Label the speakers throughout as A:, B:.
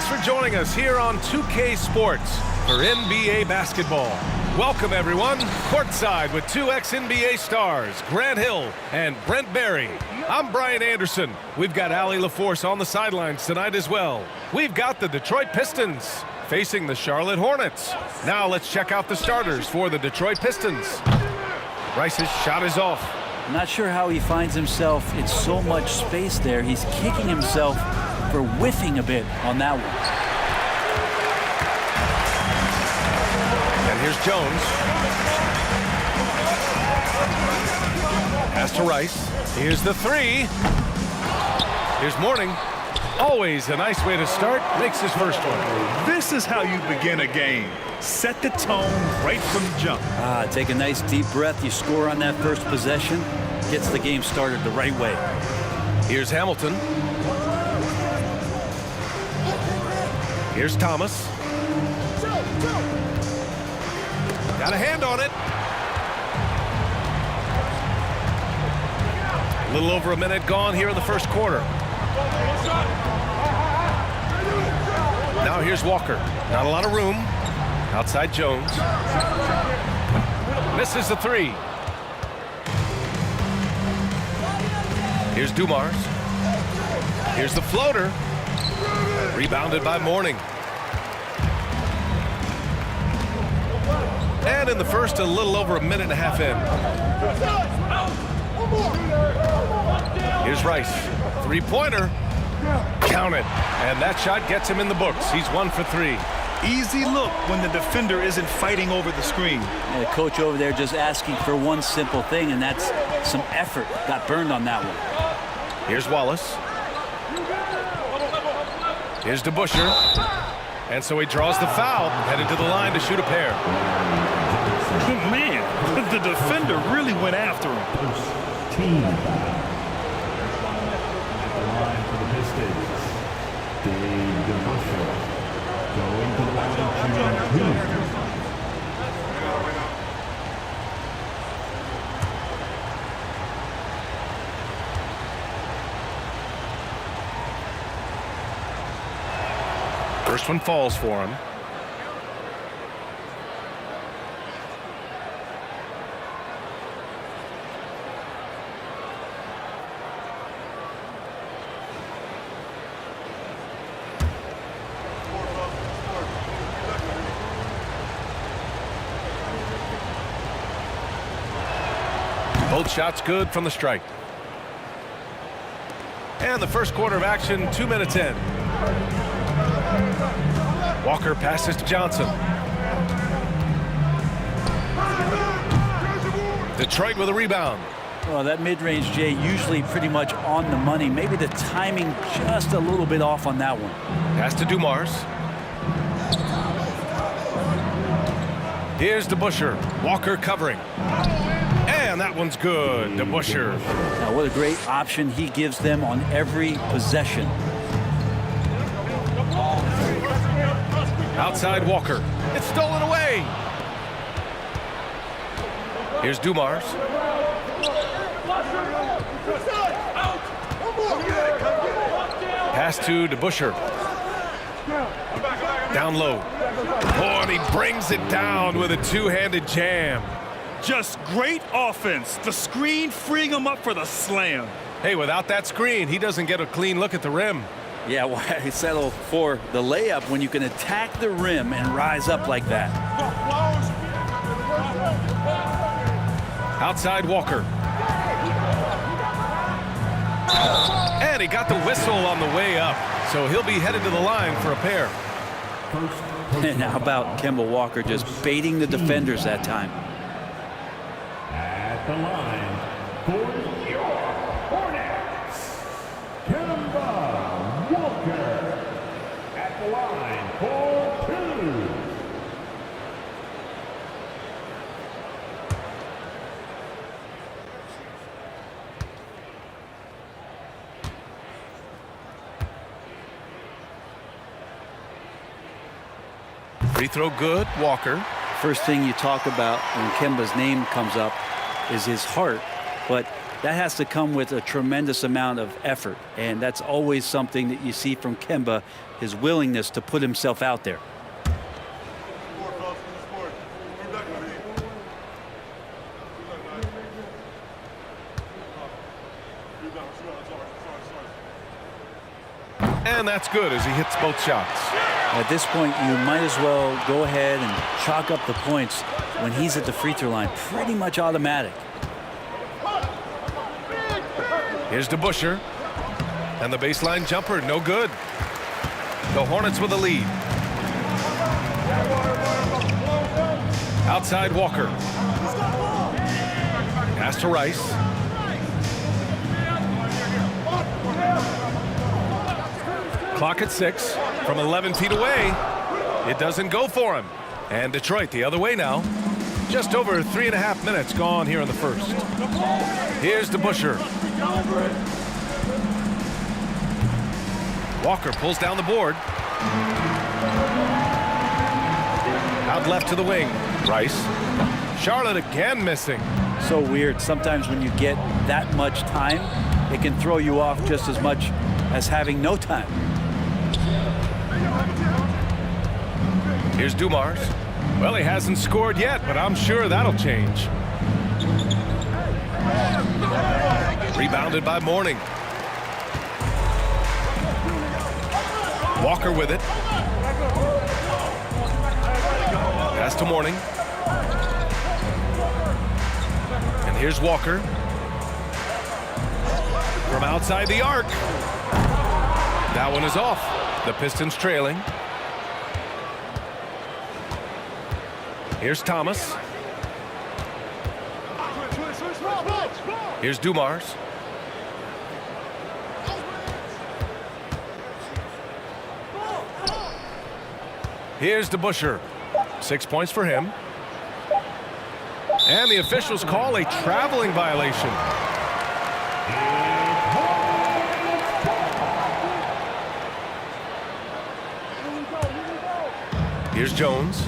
A: for joining us here on 2K Sports for NBA basketball. Welcome, everyone. Courtside with two ex-NBA stars, Grant Hill and Brent Barry. I'm Brian Anderson. We've got Allie LaForce on the sidelines tonight as well. We've got the Detroit Pistons facing the Charlotte Hornets. Now let's check out the starters for the Detroit Pistons. Rice's shot is off.
B: I'm not sure how he finds himself in so much space there. He's kicking himself for whiffing a bit on that one.
A: And here's Jones. Pass to Rice. Here's the three. Here's Mourning. Always a nice way to start. Makes his first one.
C: This is how you begin a game. Set the tone right from the jump.
B: Take a nice deep breath. You score on that first possession. Gets the game started the right way.
A: Here's Hamilton. Here's Thomas. Got a hand on it. A little over a minute gone here in the first quarter. Now here's Walker. Not a lot of room. Outside Jones. Misses the three. Here's Dumars. Here's the floater. Rebounded by Mourning. And in the first, a little over a minute and a half in. Here's Rice. Three-pointer. Count it. And that shot gets him in the books. He's 1 for 3.
C: Easy look when the defender isn't fighting over the screen.
B: And the coach over there just asking for one simple thing, and that's some effort. Got burned on that one.
A: Here's Wallace. Here's DeBusschere. And so he draws the foul, headed to the line to shoot a pair.
C: Man, the defender really went after him.
D: Team at the line for the Pistons. Dave DeBusschere going to the line shooting 2.
A: First one falls for him. Both shots good from the strike. And the first quarter of action, 2 minutes in. Walker passes to Johnson. Detroit with a rebound.
B: Well, that mid-range, Jay, usually pretty much on the money. Maybe the timing just a little bit off on that one.
A: Pass to Dumars. Here's DeBusschere. Walker covering. And that one's good. DeBusschere.
B: Now, what a great option he gives them on every possession.
A: Outside Walker. It's stolen away. Here's Dumars. Pass to DeBusschere. Down low. Oh, and he brings it down with a two-handed jam.
C: Just great offense. The screen freeing him up for the slam.
A: Hey, without that screen, he doesn't get a clean look at the rim.
B: Yeah, why settle for the layup when you can attack the rim and rise up like that?
A: Outside Walker. And he got the whistle on the way up, so he'll be headed to the line for a pair.
B: And how about Kemba Walker just baiting the defenders that time?
D: At the line for your Hornets, Kemba Walker. At the line for 2.
A: Free throw good, Walker.
B: First thing you talk about when Kemba's name comes up is his heart, but that has to come with a tremendous amount of effort. And that's always something that you see from Kemba, his willingness to put himself out there.
A: And that's good as he hits both shots.
B: At this point, you might as well go ahead and chalk up the points when he's at the free throw line. Pretty much automatic.
A: Here's DeBusschere. And the baseline jumper, no good. The Hornets with a lead. Outside Walker. Pass to Rice. Clock at 6 from 11 feet away. It doesn't go for him. And Detroit the other way now. Just over 3.5 minutes gone here in the first. Here's DeBusschere. Walker pulls down the board. Out left to the wing. Rice. Charlotte again missing.
B: So weird. Sometimes when you get that much time, it can throw you off just as much as having no time.
A: Here's Dumars. Well, he hasn't scored yet, but I'm sure that'll change. Rebounded by Mourning. Walker with it. Pass to Mourning. And here's Walker. From outside the arc. That one is off. The Pistons trailing. Here's Thomas. Here's Dumars. Here's DeBusschere. 6 points for him. And the officials call a traveling violation. Here's Jones.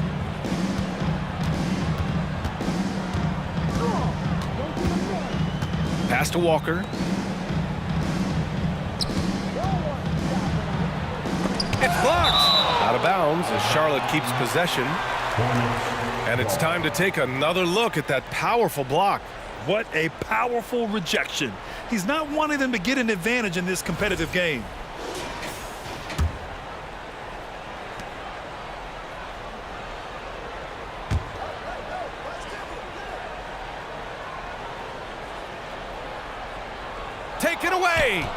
A: Pass to Walker. It's blocked. Out of bounds as Charlotte keeps possession. And it's time to take another look at that powerful block.
C: What a powerful rejection. He's not wanting them to get an advantage in this competitive game.
A: Take it away.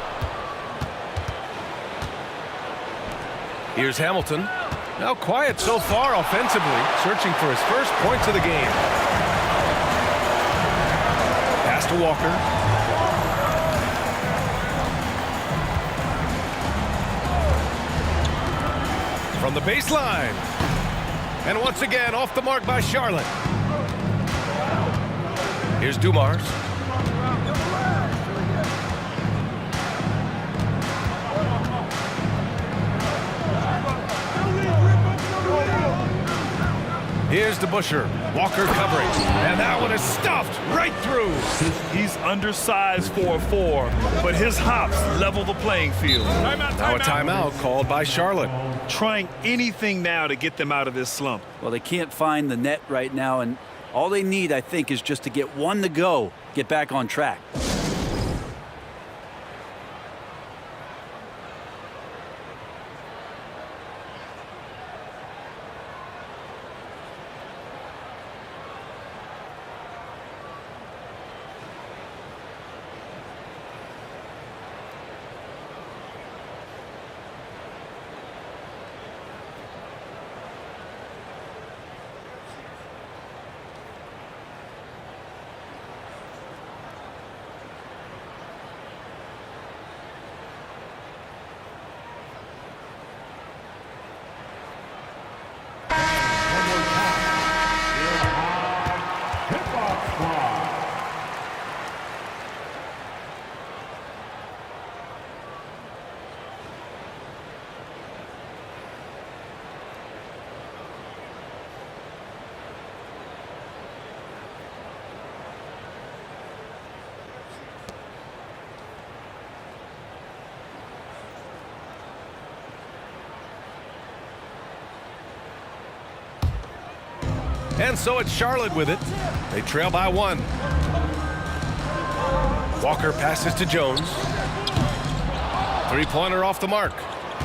A: Here's Hamilton. Now quiet so far offensively, searching for his first points of the game. Pass to Walker. From the baseline. And once again, off the mark by Charlotte. Here's Dumars. Here's DeBusschere. Walker covering. And that one is stuffed right through.
C: He's undersized for a 4, but his hops level the playing field.
A: Now a timeout called by Charlotte.
C: Trying anything now to get them out of this slump.
B: Well, they can't find the net right now, and all they need, I think, is just to get one to go, get back on track.
A: And so it's Charlotte with it. They trail by 1. Walker passes to Jones. Three-pointer off the mark.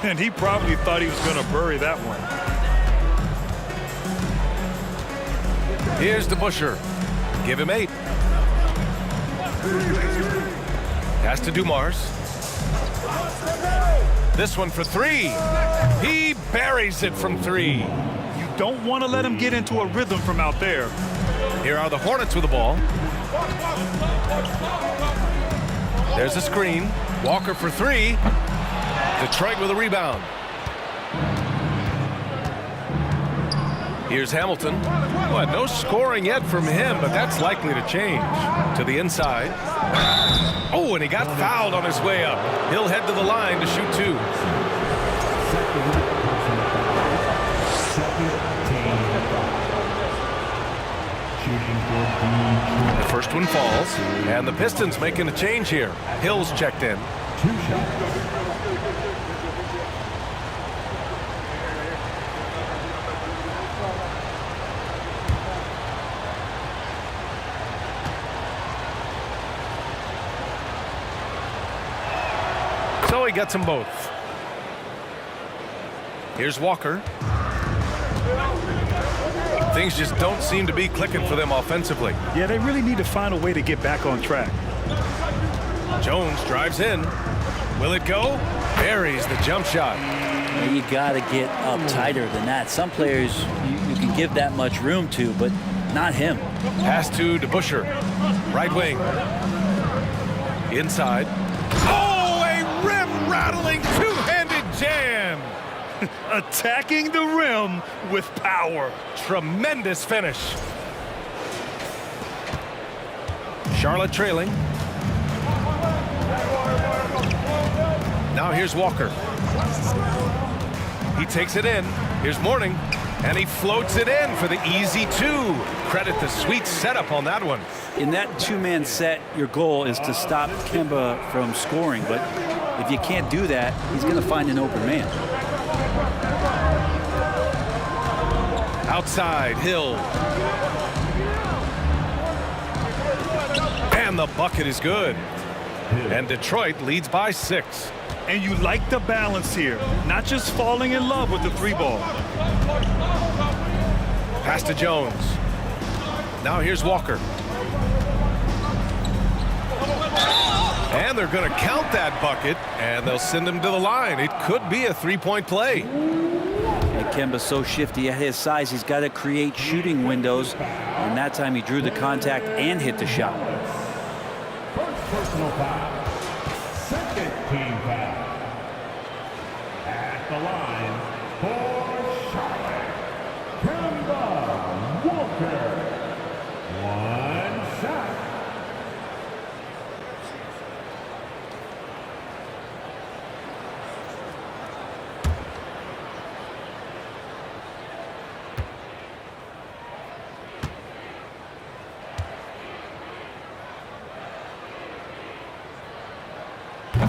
C: And he probably thought he was going to bury that one.
A: Here's DeBusschere. Give him 8. Pass to Dumars. This one for 3. He buries it from 3.
C: You don't want to let him get into a rhythm from out there.
A: Here are the Hornets with the ball. There's a screen. Walker for 3. Detroit with a rebound. Here's Hamilton. Well, no scoring yet from him, but that's likely to change. To the inside. Oh, and he got fouled on his way up. He'll head to the line to shoot 2. The first one falls, and the Pistons making a change here. Hill's checked in.
D: 2 shots.
A: So he gets them both. Here's Walker. Things just don't seem to be clicking for them offensively.
C: Yeah, they really need to find a way to get back on track.
A: Jones drives in. Will it go? Buries the jump shot.
B: You got to get up tighter than that. Some players you can give that much room to, but not him.
A: Pass to DeBusschere. Right wing. Inside. Oh, a rim-rattling two-handed jam.
C: Attacking the rim with power.
A: Tremendous finish. Charlotte trailing. Now here's Walker. He takes it in. Here's Mourning. And he floats it in for the easy 2. Credit the sweet setup on that one.
B: In that two-man set, your goal is to stop Kemba from scoring. But if you can't do that, he's going to find an open man.
A: Outside, Hill. And the bucket is good. And Detroit leads by 6.
C: And you like the balance here. Not just falling in love with the 3-ball.
A: Pass to Jones. Now here's Walker. And they're going to count that bucket, and they'll send him to the line. It could be a 3-point play.
B: And Kemba's so shifty at his size, he's got to create shooting windows. And that time he drew the contact and hit the shot.
D: First personal foul. Second team foul. At the line for Charlotte, Kemba Walker. 1 shot.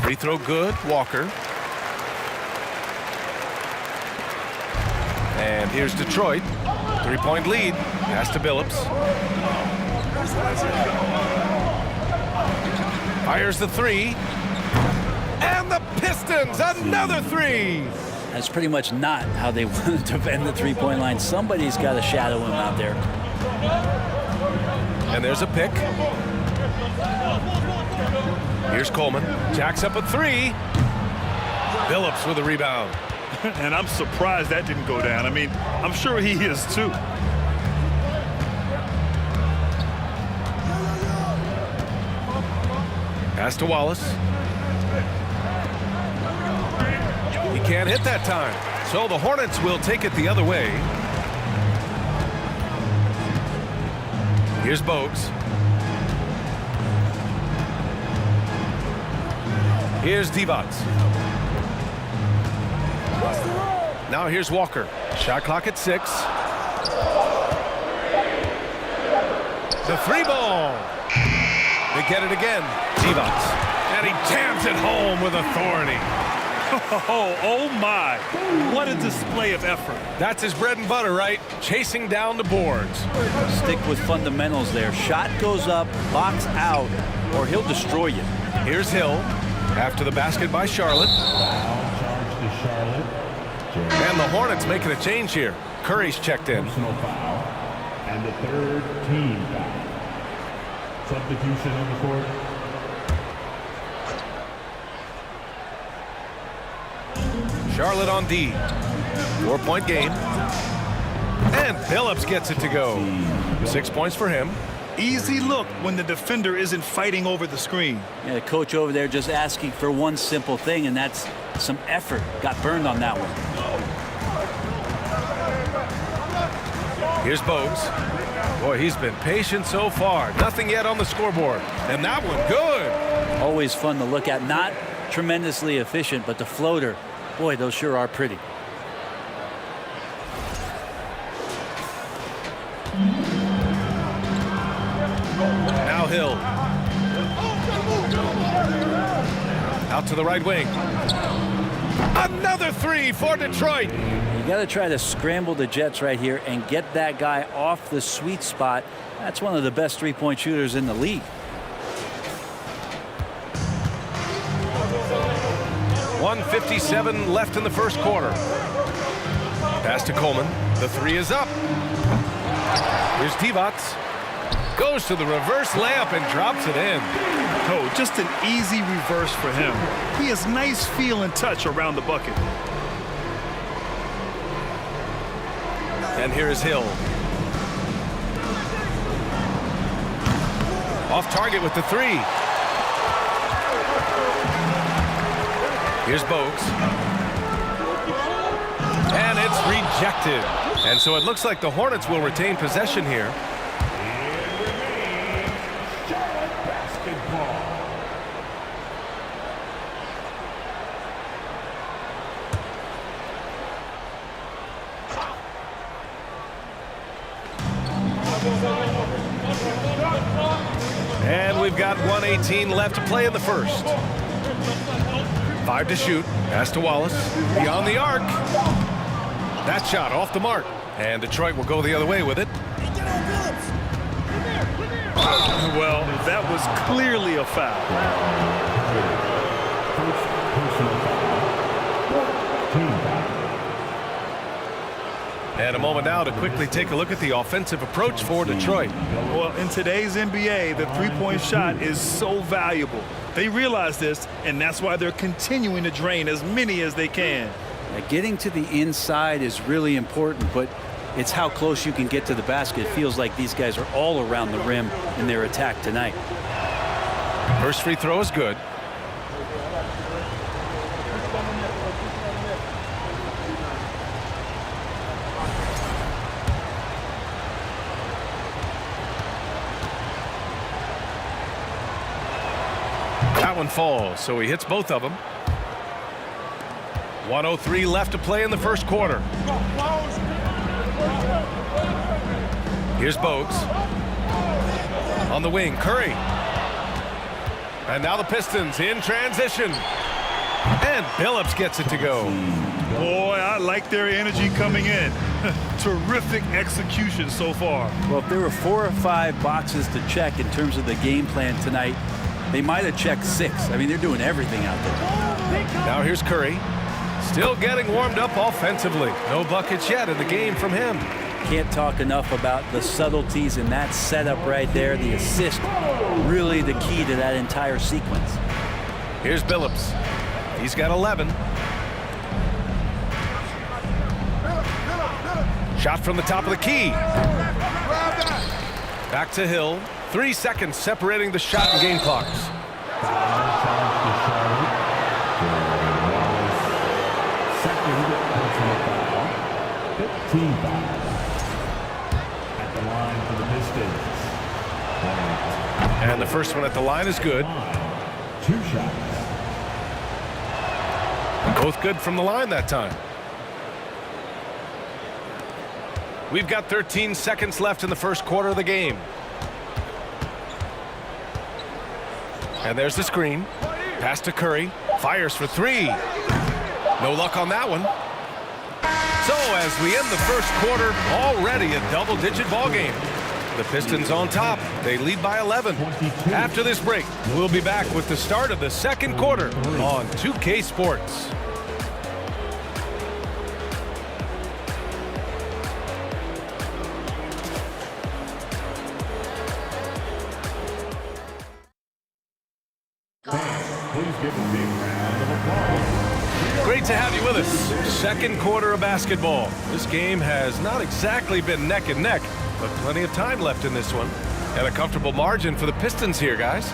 A: Free throw good, Walker. And here's Detroit. 3-point lead. Pass to Billups. Fires the 3. And the Pistons, another 3.
B: That's pretty much not how they want to defend the three-point line. Somebody's got to shadow him out there.
A: And there's a pick. Here's Coleman. Jacks up a 3. Billups with a rebound.
C: And I'm surprised that didn't go down. I mean, I'm sure he is too.
A: Pass to Wallace. He can't hit that time. So the Hornets will take it the other way. Here's Bogues. Here's Divac. Now here's Walker. Shot clock at 6. The 3-ball. They get it again. Divac. And he jams it home with authority.
C: Oh my. What a display of effort.
A: That's his bread and butter, right? Chasing down the boards.
B: Stick with fundamentals there. Shot goes up, box out, or he'll destroy you.
A: Here's Hill after the basket by Charlotte.
D: Foul charge to Charlotte.
A: And the Hornets making a change here. Curry's checked in.
D: Personal foul. And the third team foul. Substitution on the court.
A: Charlotte on D. 4-point game. And Phillips gets it to go. 6 points for him.
C: Easy look when the defender isn't fighting over the screen.
B: Yeah, the coach over there just asking for one simple thing, and that's some effort. Got burned on that one.
A: Here's Bogues. Boy, he's been patient so far. Nothing yet on the scoreboard. And that one, good.
B: Always fun to look at. Not tremendously efficient, but the floater, boy, those sure are pretty.
A: Now Hill. Out to the right wing. Another three for Detroit.
B: You got to try to scramble the Jets right here and get that guy off the sweet spot. That's one of the best three-point shooters in the league.
A: .157 left in the first quarter. Pass to Coleman. The three is up. Here's Divac. Goes to the reverse layup and drops it in.
C: Oh, just an easy reverse for him. He has nice feel and touch around the bucket.
A: And here is Hill. Off target with the three. Here's Bogues. And it's rejected. And so it looks like the Hornets will retain possession here. And we've got 1:18 left to play in the first. 5 to shoot. Pass to Wallace. Beyond the arc. That shot off the mark. And Detroit will go the other way with it.
C: Well, that was clearly a foul.
A: And a moment now to quickly take a look at the offensive approach for Detroit.
C: Well, in today's NBA, the three-point shot is so valuable. They realize this, and that's why they're continuing to drain as many as they can.
B: Now, getting to the inside is really important, but it's how close you can get to the basket. It feels like these guys are all around the rim in their attack tonight.
A: First free throw is good. That one falls, so he hits both of them. 1:03 left to play in the first quarter. Here's Bogues. On the wing, Curry. And now the Pistons in transition. And Phillips gets it to go.
C: Boy, I like their energy coming in. Terrific execution so far.
B: Well, if there were 4 or 5 boxes to check in terms of the game plan tonight, they might have checked 6. I mean, they're doing everything out there.
A: Now here's Curry. Still getting warmed up offensively. No buckets yet in the game from him.
B: Can't talk enough about the subtleties in that setup right there. The assist, really the key to that entire sequence.
A: Here's Phillips. He's got 11. Shot from the top of the key. Back to Hill. 3 seconds separating the shot and game clocks.
D: Team foul at the line for the Pistons.
A: And the first one at the line is good.
D: 2 shots.
A: Both good from the line that time. We've got 13 seconds left in the first quarter of the game. And there's the screen. Pass to Curry. Fires for 3. No luck on that one. So as we end the first quarter, already a double-digit ball game. The Pistons on top. They lead by 11. After this break, we'll be back with the start of the second quarter on 2K Sports.
D: Please give a big round of applause.
A: Great to have you with us. Second quarter of basketball. This game has not exactly been neck and neck, but plenty of time left in this one. And a comfortable margin for the Pistons here, guys.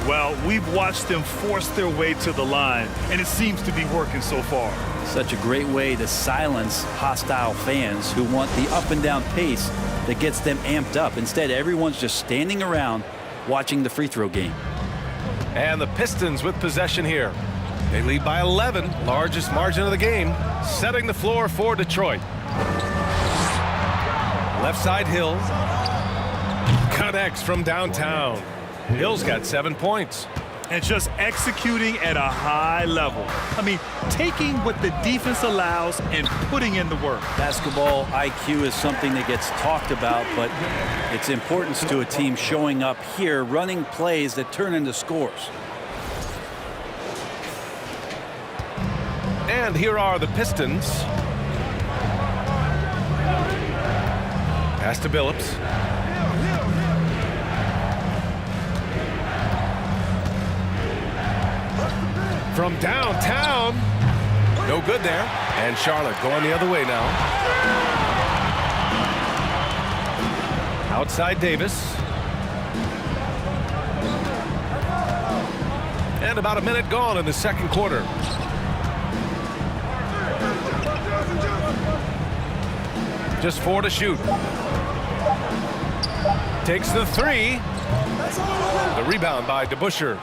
C: Well, we've watched them force their way to the line, and it seems to be working so far.
B: Such a great way to silence hostile fans who want the up and down pace that gets them amped up. Instead, everyone's just standing around watching the free throw game.
A: And the Pistons with possession here. They lead by 11, largest margin of the game, setting the floor for Detroit. Left side, Hill. Connects from downtown. Hill's got 7 points.
C: And just executing at a high level. I mean, taking what the defense allows and putting in the work.
B: Basketball IQ is something that gets talked about, but its importance to a team showing up here, running plays that turn into scores.
A: And here are the Pistons. Pass to Billups. From downtown. No good there. And Charlotte going the other way now. Outside Davis. And about a minute gone in the second quarter. Just 4 to shoot. Takes the 3. The rebound by DeBusschere.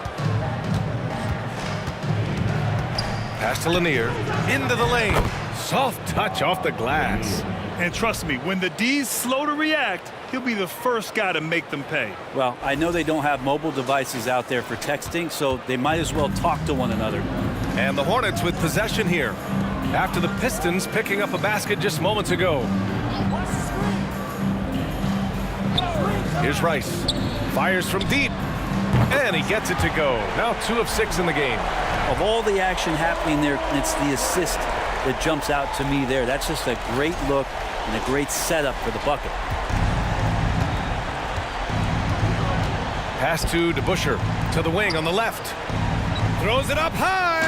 A: Pass to Lanier. Into the lane. Soft touch off the glass.
C: And trust me, when the D's slow to react, he'll be the first guy to make them pay.
B: Well, I know they don't have mobile devices out there for texting, so they might as well talk to one another.
A: And the Hornets with possession here. After the Pistons picking up a basket just moments ago. Here's Rice. Fires from deep. And he gets it to go. Now 2 of 6 in the game.
B: Of all the action happening there, it's the assist that jumps out to me there. That's just a great look and a great setup for the bucket.
A: Pass to DeBusschere. To the wing on the left. Throws it up high.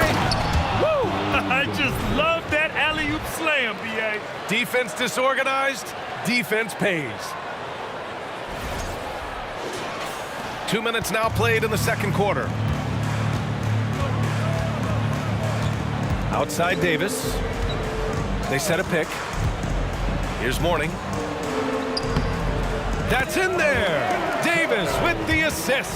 C: Woo! I just love that alley-oop slam, B.A.
A: Defense disorganized. Defense pays. 2 minutes now played in the second quarter. Outside Davis. They set a pick. Here's Mourning. That's in there. Davis with the assist.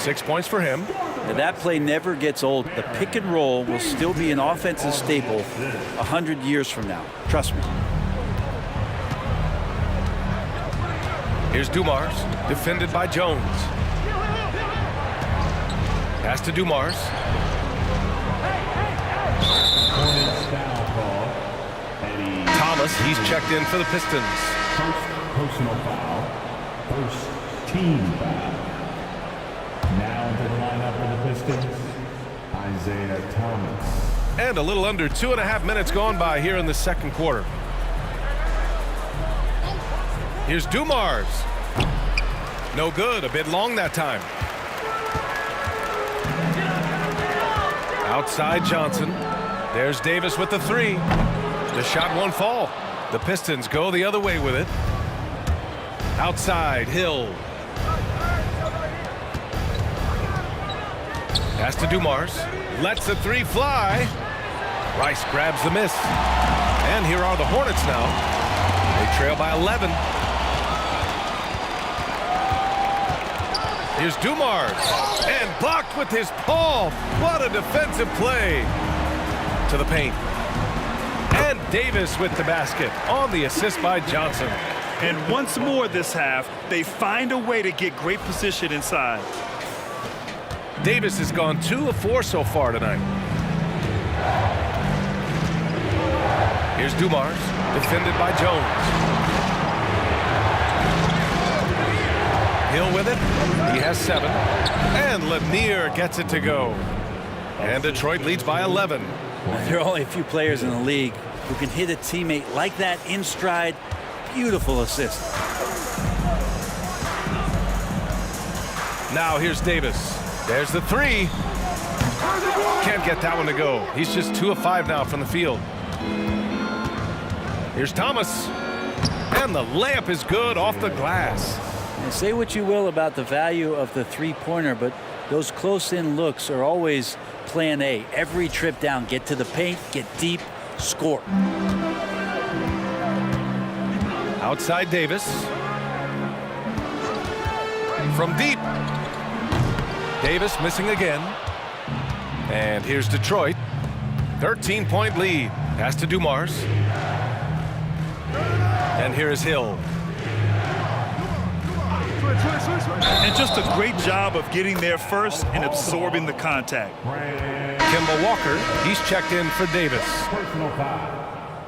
A: 6 points for him.
B: Now that play never gets old. The pick and roll will still be an offensive staple 100 years from now. Trust me.
A: Here's Dumars, defended by Jones. Pass to Dumars. Thomas, he's checked in for the Pistons.
D: First personal foul. First team foul. Now into the lineup for the Pistons, Isaiah Thomas.
A: And a little under 2.5 minutes gone by here in the second quarter. Here's Dumars. No good, a bit long that time. Outside Johnson. There's Davis with the 3. The shot won't fall. The Pistons go the other way with it. Outside Hill. Pass to Dumars. Lets the 3 fly. Rice grabs the miss. And here are the Hornets now. They trail by 11. Here's Dumars. And blocked with his palm. What a defensive play. To the paint. And Davis with the basket on the assist by Johnson.
C: And once more this half, they find a way to get great position inside.
A: Davis has gone 2 of 4 so far tonight. Here's Dumars, defended by Jones. Hill with it. He has 7. And Lanier gets it to go. And Detroit leads by 11.
B: There are only a few players in the league who can hit a teammate like that in stride. Beautiful assist.
A: Now here's Davis. There's the 3. Can't get that one to go. He's just 2 of 5 now from the field. Here's Thomas. And the layup is good off the glass.
B: And say what you will about the value of the three-pointer, but those close-in looks are always plan A. Every trip down, get to the paint, get deep, score.
A: Outside Davis. From deep. Davis missing again. And here's Detroit. 13-point lead. Pass to Dumars. And here is Hill.
C: And just a great job of getting there first and absorbing the contact.
A: Kemba Walker, he's checked in for Davis.
D: Personal foul.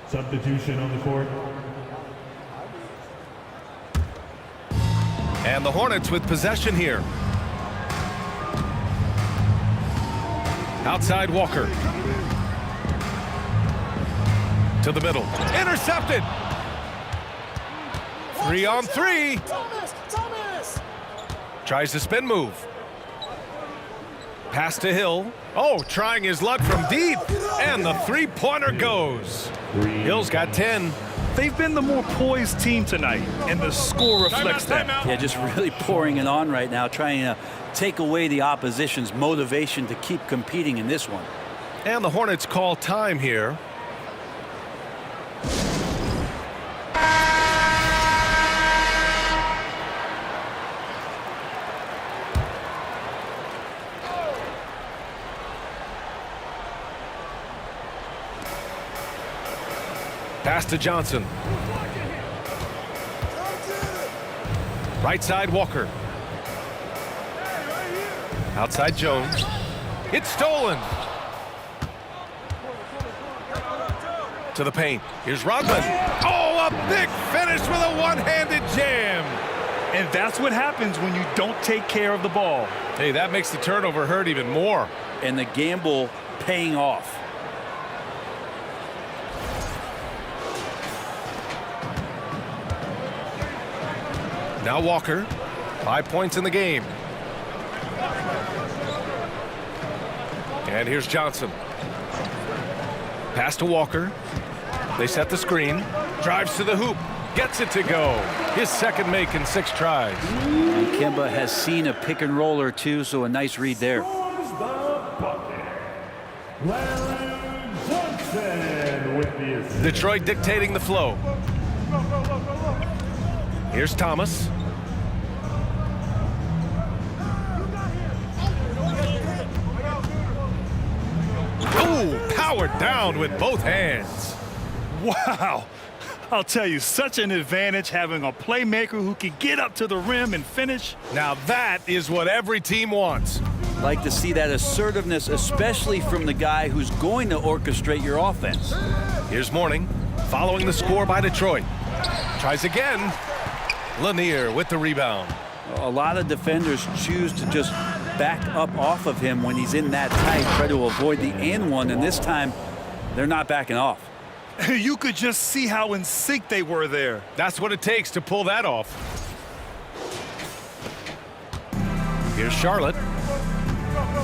D: Substitution on the court.
A: And the Hornets with possession here. Outside Walker. To the middle. Intercepted. 3-on-3. Tries the spin move. Pass to Hill. Oh, trying his luck from deep. And the three-pointer goes. Hill's got 10.
C: They've been the more poised team tonight, and the score reflects that.
B: Yeah, just really pouring it on right now, trying to take away the opposition's motivation to keep competing in this one.
A: And the Hornets call time here. Pass to Johnson. Right side Walker. Outside Jones. It's stolen. To the paint. Here's Rodman. Oh, a big finish with a one-handed jam.
C: And that's what happens when you don't take care of the ball.
A: Hey, that makes the turnover hurt even more.
B: And the gamble paying off.
A: Now Walker, 5 points in the game. And here's Johnson. Pass to Walker. They set the screen. Drives to the hoop. Gets it to go. His second make in 6 tries.
B: And Kemba has seen a pick and roll or two, so a nice read there.
A: Detroit dictating the flow. Here's Thomas. Ooh, powered down with both hands.
C: Wow. I'll tell you, such an advantage having a playmaker who can get up to the rim and finish.
A: Now that is what every team wants.
B: Like to see that assertiveness, especially from the guy who's going to orchestrate your offense.
A: Here's Mourning, following the score by Detroit. Tries again. Lanier with the rebound.
B: A lot of defenders choose to just back up off of him when he's in that tight, try to avoid the and one, and this time they're not backing off.
C: You could just see how in sync they were there.
A: That's what it takes to pull that off. Here's Charlotte.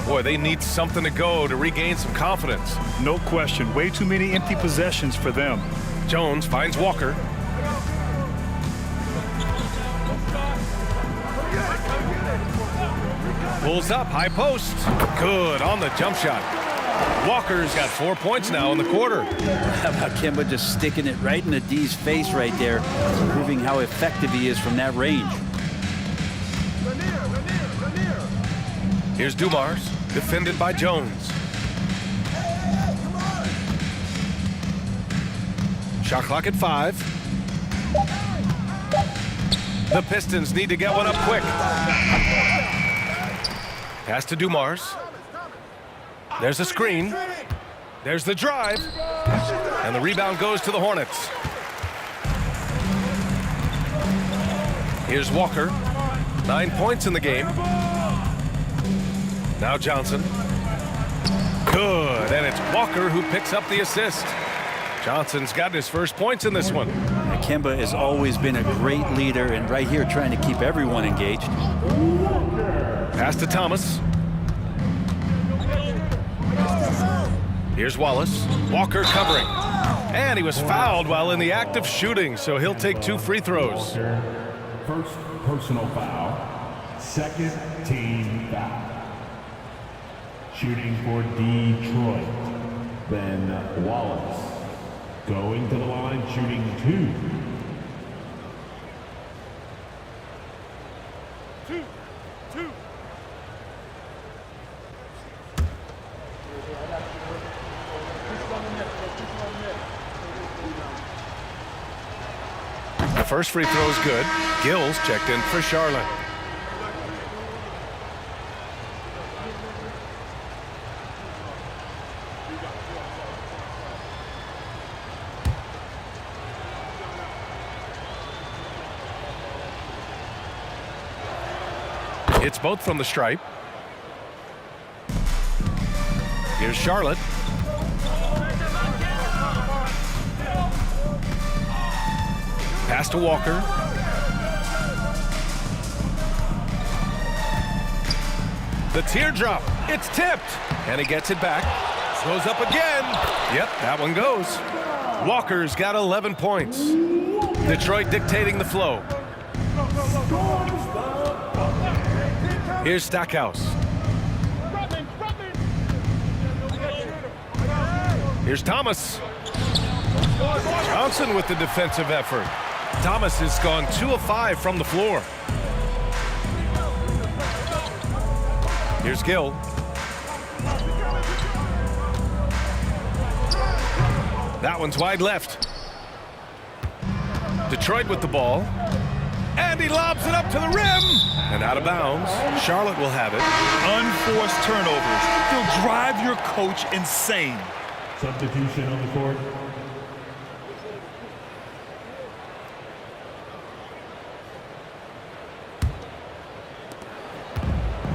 A: Boy, they need something to go to regain some confidence.
C: No question. Way too many empty possessions for them.
A: Jones finds Walker. Pulls up, high post. Good on the jump shot. Walker's got 4 points now in the quarter.
B: How about Kemba just sticking it right in the D's face right there, proving how effective he is from that range.
A: Here's Dumars, defended by Jones. Shot clock at 5. The Pistons need to get one up quick. Pass to Dumars. There's a screen. There's the drive. And the rebound goes to the Hornets. Here's Walker. 9 points in the game. Now Johnson. Good. And it's Walker who picks up the assist. Johnson's got his first points in this one.
B: Kemba has always been a great leader, and right here trying to keep everyone engaged.
A: Pass to Thomas. Here's Wallace. Walker covering. And he was fouled while in the act of shooting, so he'll take 2 free throws.
D: First personal foul. Second team foul. Shooting for Detroit. Ben Wallace. Going to the line, shooting 2.
A: The first free throw is good. Gills checked in for Charlotte. It's both from the stripe. Here's Charlotte. Pass to Walker. The teardrop. It's tipped. And he gets it back. Goes up again. Yep, that one goes. Walker's got 11 points. Detroit dictating the flow. Here's Stackhouse. Here's Thomas. Johnson with the defensive effort. Thomas has gone 2 of 5 from the floor. Here's Gill. That one's wide left. Detroit with the ball. And he lobs it up to the rim. And out of bounds. Charlotte will have it.
C: Unforced turnovers. They'll drive your coach insane.
D: Substitution on the court.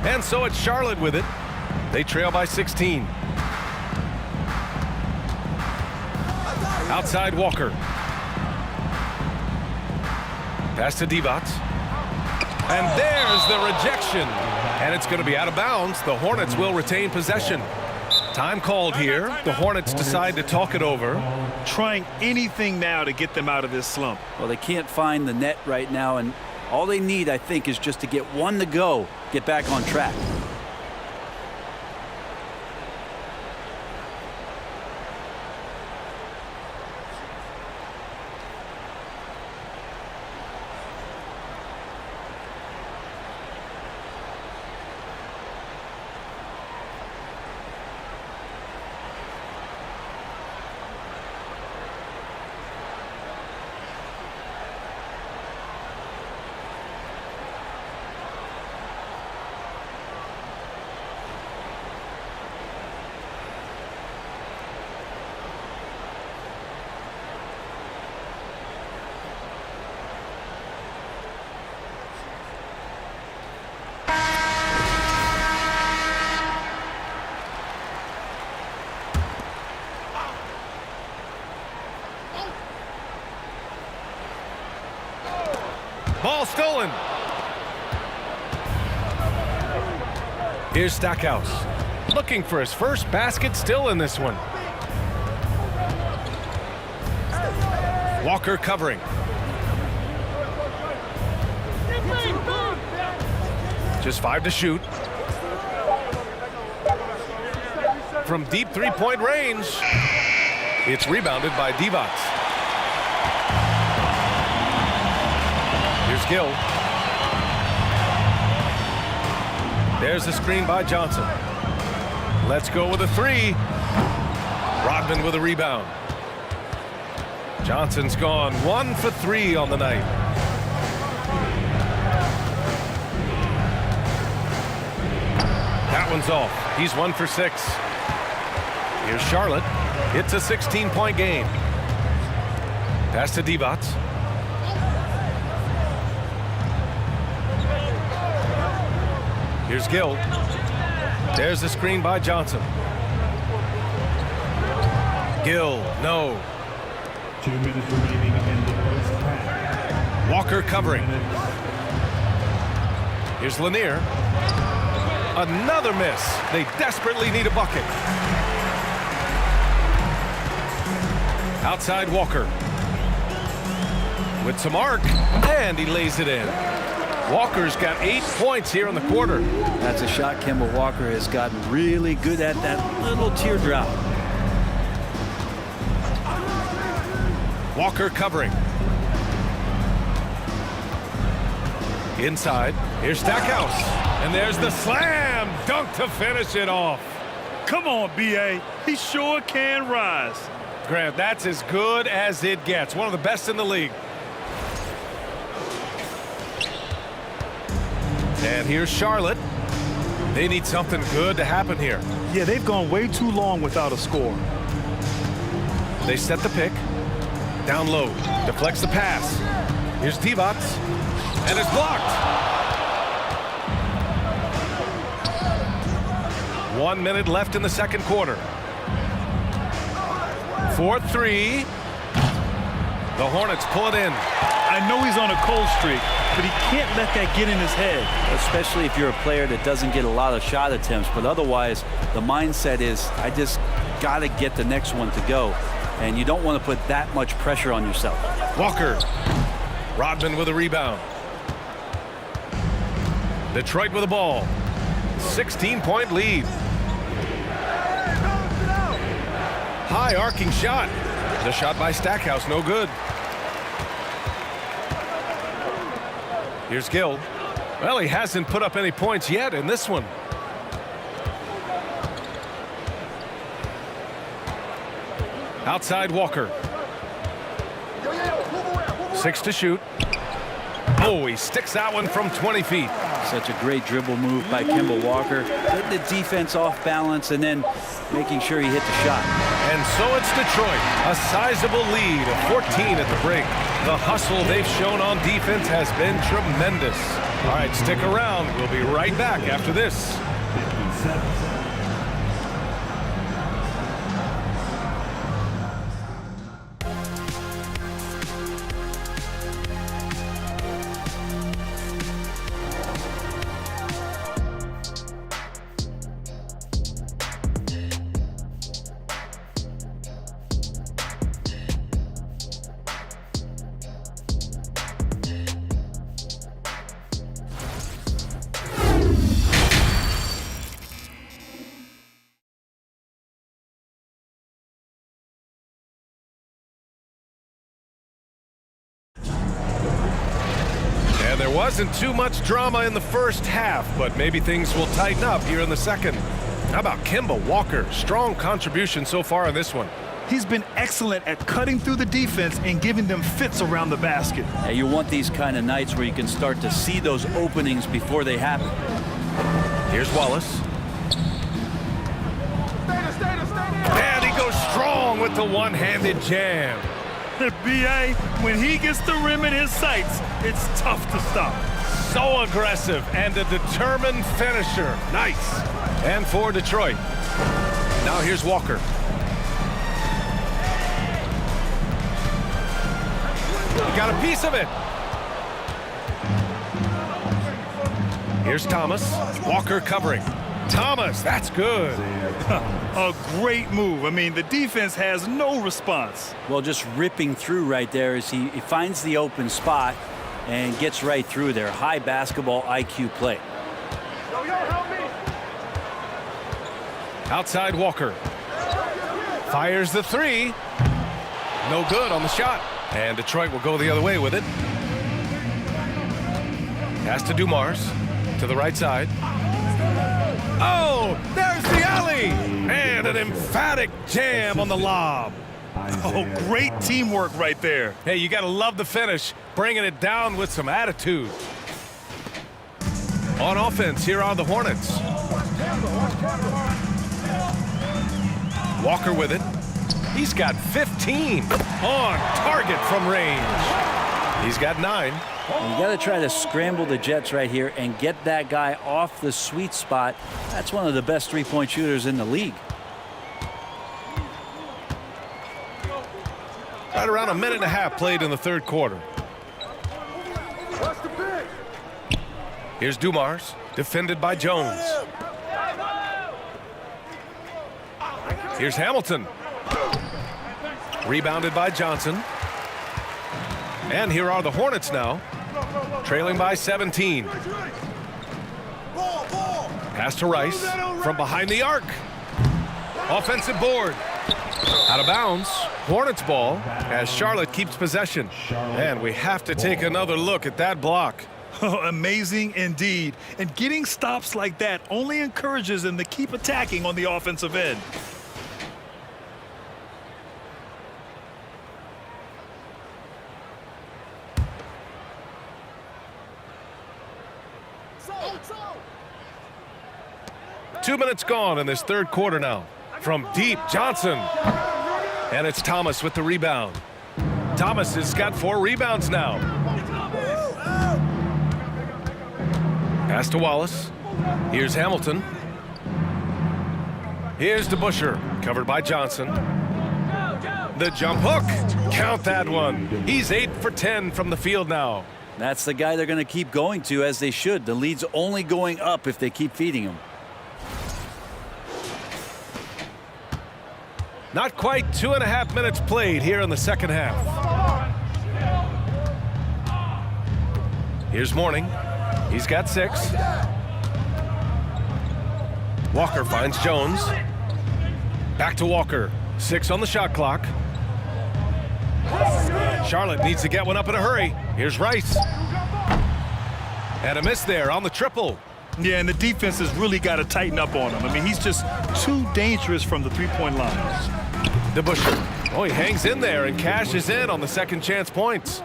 A: And so it's Charlotte with it. They trail by 16. Outside Walker. Pass to Divac. And there's the rejection. And it's going to be out of bounds. The Hornets will retain possession. Time called here. The Hornets decide to talk it over.
C: Trying anything now to get them out of this slump.
B: Well, they can't find the net right now, and all they need, I think, is just to get one to go, get back on track.
A: Ball stolen. Here's Stackhouse. Looking for his first basket still in this one. Walker covering. Just 5 to shoot. From deep three-point range. It's rebounded by Divac. Here's Gill. There's the screen by Johnson. Let's go with a 3. Rodman with a rebound. Johnson's gone 1 for 3 on the night. That one's off. He's 1 for 6. Here's Charlotte. It's a 16-point game. Pass to Divac. Here's Gill. There's the screen by Johnson. Gill, no.
D: 2 minutes remaining in the first half.
A: Walker covering. Here's Lanier. Another miss. They desperately need a bucket. Outside Walker. With some arc, and he lays it in. Walker's got 8 points here in the quarter.
B: That's a shot Kemba Walker has gotten really good at, that little teardrop.
A: Walker covering. Inside, here's Stackhouse. And there's the slam dunk to finish it off.
C: Come on, B.A. He sure can rise.
A: Grant, that's as good as it gets. One of the best in the league. And here's Charlotte. They need something good to happen here.
C: Yeah, they've gone way too long without a score.
A: They set the pick. Down low. Deflects the pass. Here's Divac. And it's blocked. 1 minute left in the second quarter. 4-3. The Hornets pull it in.
C: I know he's on a cold streak, but he can't let that get in his head.
B: Especially if you're a player that doesn't get a lot of shot attempts, but otherwise the mindset is, I just got to get the next one to go. And you don't want to put that much pressure on yourself.
A: Walker. Rodman with a rebound. Detroit with the ball. 16-point lead. High arcing shot. The shot by Stackhouse, no good. Here's Gill. Well, he hasn't put up any points yet in this one. Outside Walker. 6 to shoot. Oh, he sticks that one from 20 feet.
B: Such a great dribble move by Kemba Walker. Getting the defense off balance and then making sure he hit the shot.
A: And so it's Detroit, a sizable lead of 14 at the break. The hustle they've shown on defense has been tremendous. All right, stick around. We'll be right back after this.
D: 57.
A: There wasn't too much drama in the first half, but maybe things will tighten up here in the second. How about Kemba Walker? Strong contribution so far in this one.
C: He's been excellent at cutting through the defense and giving them fits around the basket.
B: Yeah, you want these kind of nights where you can start to see those openings before they happen.
A: Here's Wallace. And he goes strong with the one-handed jam.
C: B.A., when he gets the rim in his sights, it's tough to stop.
A: So aggressive and a determined finisher. Nice. And for Detroit. Now here's Walker. He got a piece of it. Here's Thomas. Walker covering. Thomas, that's good.
C: A great move. I mean, the defense has no response.
B: Well, just ripping through right there as he finds the open spot and gets right through there. High basketball IQ play.
A: Outside Walker. Fires the three. No good on the shot. And Detroit will go the other way with it. Pass to Dumars. To the right side. Oh, there's the alley. And an emphatic jam on the lob.
C: Oh, great teamwork right there.
A: Hey, you got to love the finish. Bringing it down with some attitude. On offense, here are the Hornets. Walker with it. He's got 15 on target from range. He's got 9.
B: You got to try to scramble the Jets right here and get that guy off the sweet spot. That's one of the best three-point shooters in the league.
A: Right around a minute and a half played in the third quarter. Here's Dumars, defended by Jones. Here's Hamilton. Rebounded by Johnson. And here are the Hornets now, trailing by 17. Pass to Rice from behind the arc. Offensive board. Out of bounds. Hornets ball as Charlotte keeps possession. And we have to take another look at that block.
C: Amazing indeed. And getting stops like that only encourages them to keep attacking on the offensive end.
A: Two minutes gone in this third quarter now. From deep, Johnson. And it's Thomas with the rebound. Thomas has got 4 rebounds now. Pass to Wallace. Here's Hamilton. Here's DeBusschere, covered by Johnson. The jump hook. Count that one. He's 8 for 10 from the field now.
B: That's the guy they're going to keep going to, as they should. The lead's only going up if they keep feeding him.
A: Not quite 2.5 minutes played here in the second half. Here's Mourning. He's got 6. Walker finds Jones. Back to Walker. 6 on the shot clock. Charlotte needs to get one up in a hurry. Here's Rice. And a miss there on the triple.
C: Yeah, and the defense has really got to tighten up on him. I mean, he's just too dangerous from the three-point line.
A: DeBusschere. Oh, he hangs in there and cashes in on the second chance points.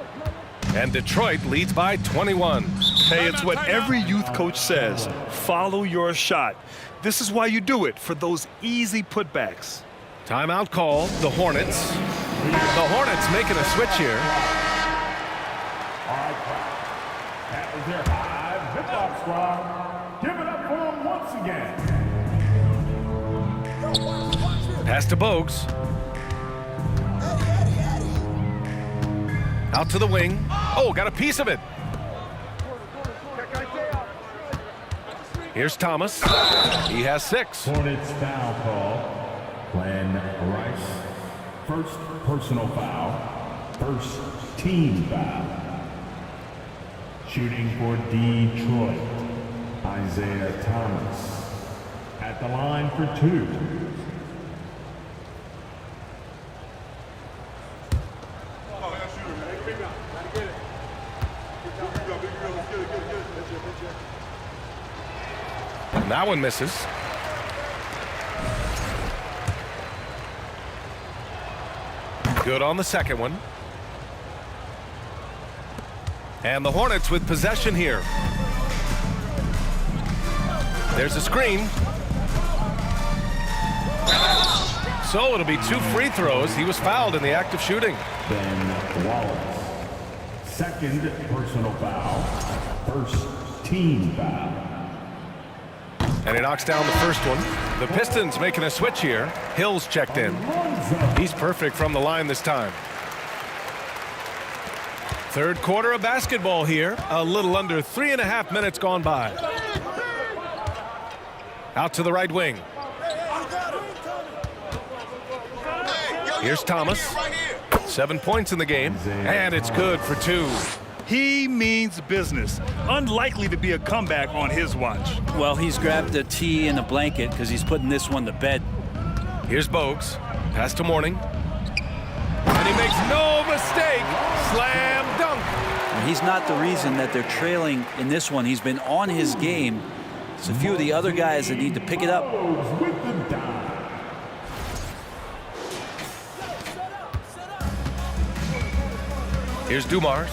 A: And Detroit leads by 21.
C: Hey, it's what every youth coach says. Follow your shot. This is why you do it, for those easy putbacks.
A: Timeout call, the Hornets. The Hornets making a switch here.
D: All right, that was their high zip-off squad. Give it up for them once again.
A: Pass to Bogues. Out to the wing. Oh, got a piece of it. Here's Thomas. He has 6.
D: Hornets foul call. Glenn Rice. First personal foul. First team foul. Shooting for Detroit. Isaiah Thomas. At the line for 2.
A: And that one misses. Good on the second one. And the Hornets with possession here. There's a screen. So it'll be 2 free throws. He was fouled in the act of shooting.
D: Ben Wallace. Second personal foul. First team foul.
A: And he knocks down the first one. The Pistons making a switch here. Hill's checked in. He's perfect from the line this time. Third quarter of basketball here. A little under 3.5 minutes gone by. Out to the right wing. Here's Thomas. 7 points in the game. And it's good for 2.
C: He means business. Unlikely to be a comeback on his watch.
B: Well, he's grabbed a tee and a blanket because he's putting this one to bed.
A: Here's Bogues. Pass to Mourning. And he makes no mistake. Slam dunk.
B: And he's not the reason that they're trailing in this one. He's been on his game. There's a few of the other guys that need to pick it up.
A: Here's Dumars.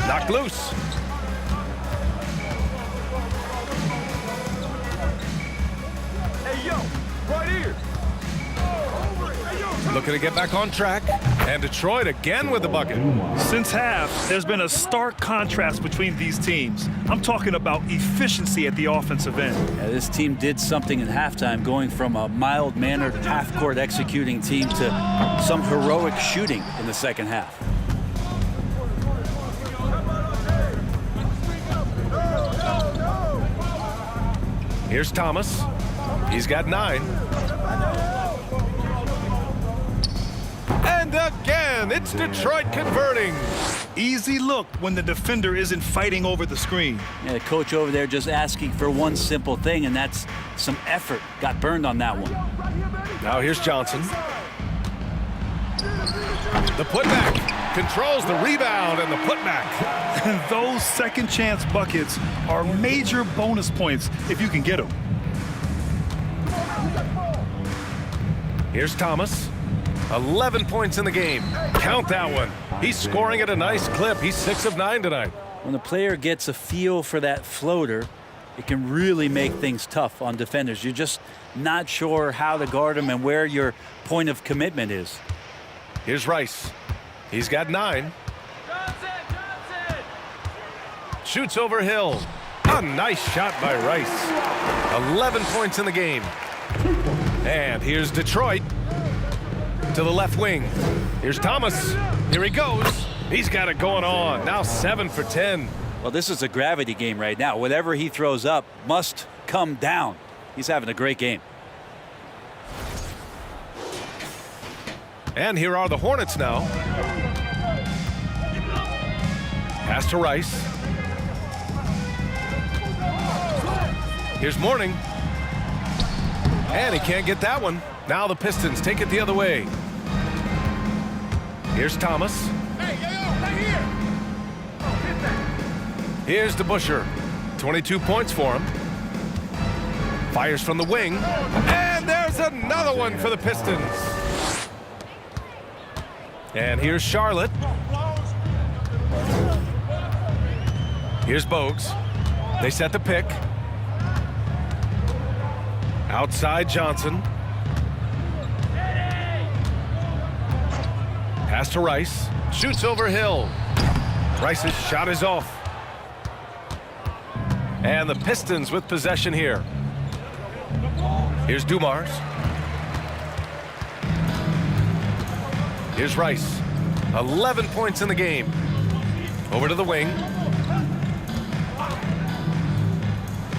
A: Knocked loose. Looking to get back on track. And Detroit again with the bucket.
C: Since half, there's been a stark contrast between these teams. I'm talking about efficiency at the offensive end.
B: Yeah, this team did something in halftime, going from a mild-mannered half-court executing team to some heroic shooting in the second half.
A: Here's Thomas. He's got 9. And again, it's Detroit converting.
C: Easy look when the defender isn't fighting over the screen.
B: Yeah, the coach over there just asking for one simple thing, and that's some effort. Got burned on that one.
A: Now here's Johnson. The putback. Controls the rebound and the putback.
C: And those second chance buckets are major bonus points if you can get them.
A: Here's Thomas. 11 points in the game. Count that one. He's scoring at a nice clip. He's 6 of 9 tonight.
B: When the player gets a feel for that floater, it can really make things tough on defenders. You're just not sure how to guard them and where your point of commitment is.
A: Here's Rice. He's got 9. Shoots over Hill. A nice shot by Rice. 11 points in the game. And here's Detroit. To the left wing. Here's Thomas. Here he goes. He's got it going on. Now 7 for 10.
B: Well, this is a gravity game right now. Whatever he throws up must come down. He's having a great game.
A: And here are the Hornets now. Pass to Rice. Here's Mourning. And he can't get that one. Now the Pistons take it the other way. Here's Thomas. Here's DeBusschere. 22 points for him. Fires from the wing. And there's another one for the Pistons. And here's Charlotte. Here's Bogues. They set the pick. Outside Johnson. Pass to Rice. Shoots over Hill. Rice's shot is off. And the Pistons with possession here. Here's Dumars. Here's Rice. 11 points in the game. Over to the wing.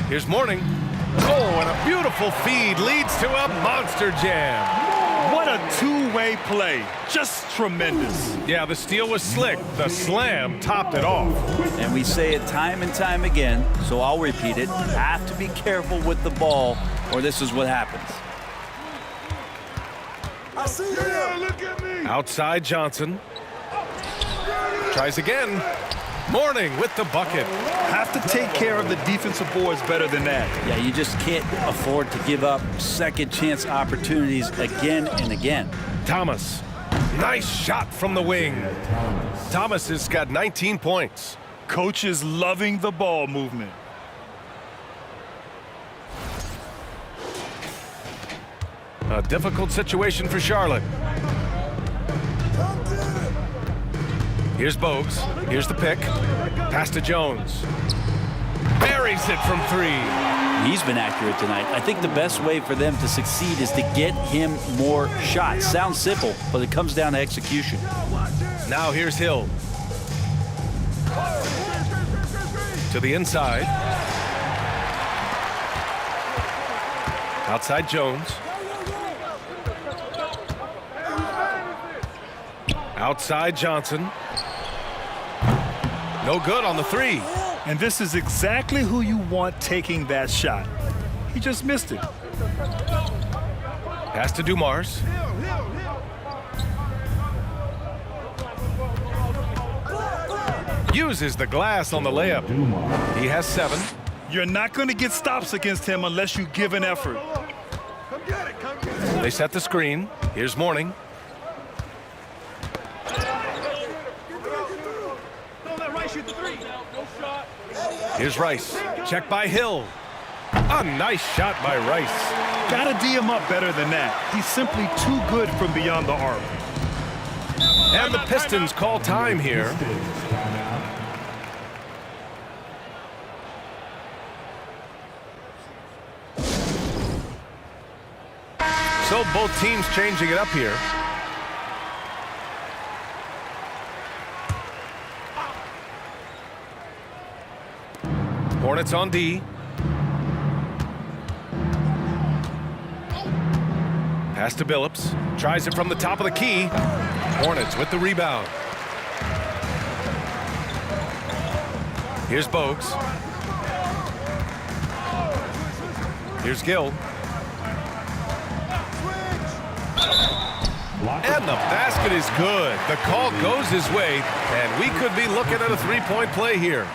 A: Here's Mourning. Oh, and a beautiful feed leads to a monster jam.
C: What a two-way play. Just tremendous.
A: Yeah, the steal was slick. The slam topped it off.
B: And we say it time and time again, so I'll repeat it. Have to be careful with the ball, or this is what happens.
E: I see him. Look at me.
A: Outside Johnson. Tries again. Mourning with the bucket.
C: Have to take care of the defensive boards better than that.
B: Yeah, you just can't afford to give up second chance opportunities again and again.
A: Thomas. Nice shot from the wing. Thomas has got 19 points.
C: Coach is loving the ball movement.
A: A difficult situation for Charlotte. Here's Bogues. Here's the pick. Pass to Jones. Buries it from 3.
B: He's been accurate tonight. I think the best way for them to succeed is to get him more shots. Sounds simple, but it comes down to execution.
A: Now here's Hill. To the inside. Outside Jones. Outside Johnson. No good on the 3.
C: And this is exactly who you want taking that shot. He just missed it.
A: Pass to Dumars. Uses the glass on the layup. He has 7.
C: You're not going to get stops against him unless you give an effort.
A: They set the screen. Here's Mourning. Here's Rice. Check by Hill. A nice shot by Rice.
C: Gotta D him up better than that. He's simply too good from beyond the arc.
A: And the Pistons call time here. So both teams changing it up here. Hornets on D. Pass to Billups. Tries it from the top of the key. Hornets with the rebound. Here's Bogues. Here's Gill. And the basket is good. The call goes his way, and we could be looking at a three-point play here.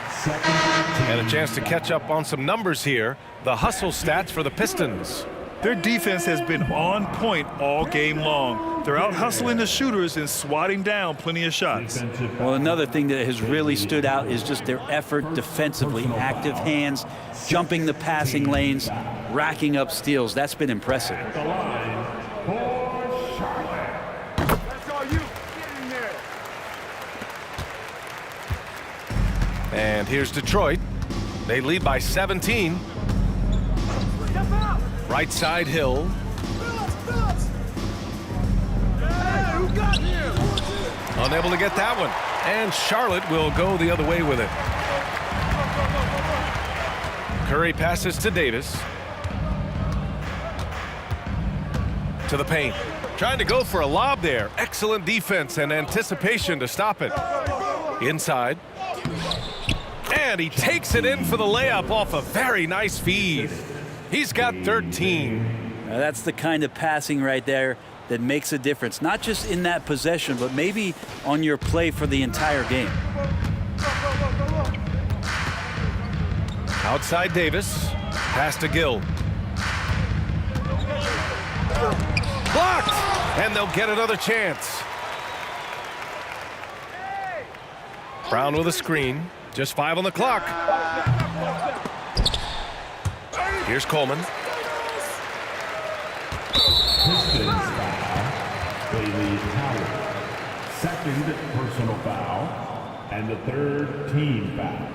A: And a chance to catch up on some numbers here. The hustle stats for the Pistons.
C: Their defense has been on point all game long. They're out hustling the shooters and swatting down plenty of shots.
B: Well, another thing that has really stood out is just their effort defensively. Active hands, jumping the passing lanes, racking up steals. That's been impressive.
A: And here's Detroit. They lead by 17. Right side, Hill. Unable to get that one. And Charlotte will go the other way with it. Curry passes to Davis. To the paint. Trying to go for a lob there. Excellent defense and anticipation to stop it. Inside. And he takes it in for the layup off a very nice feed. He's got 13.
B: Now that's the kind of passing right there that makes a difference, not just in that possession, but maybe on your play for the entire game.
A: Outside Davis. Pass to Gill. Blocked! And they'll get another chance. Brown with a screen. Just 5 on the clock. Here's Coleman.
D: Pistons foul. Bailey Howard. Second personal foul. And the third team foul.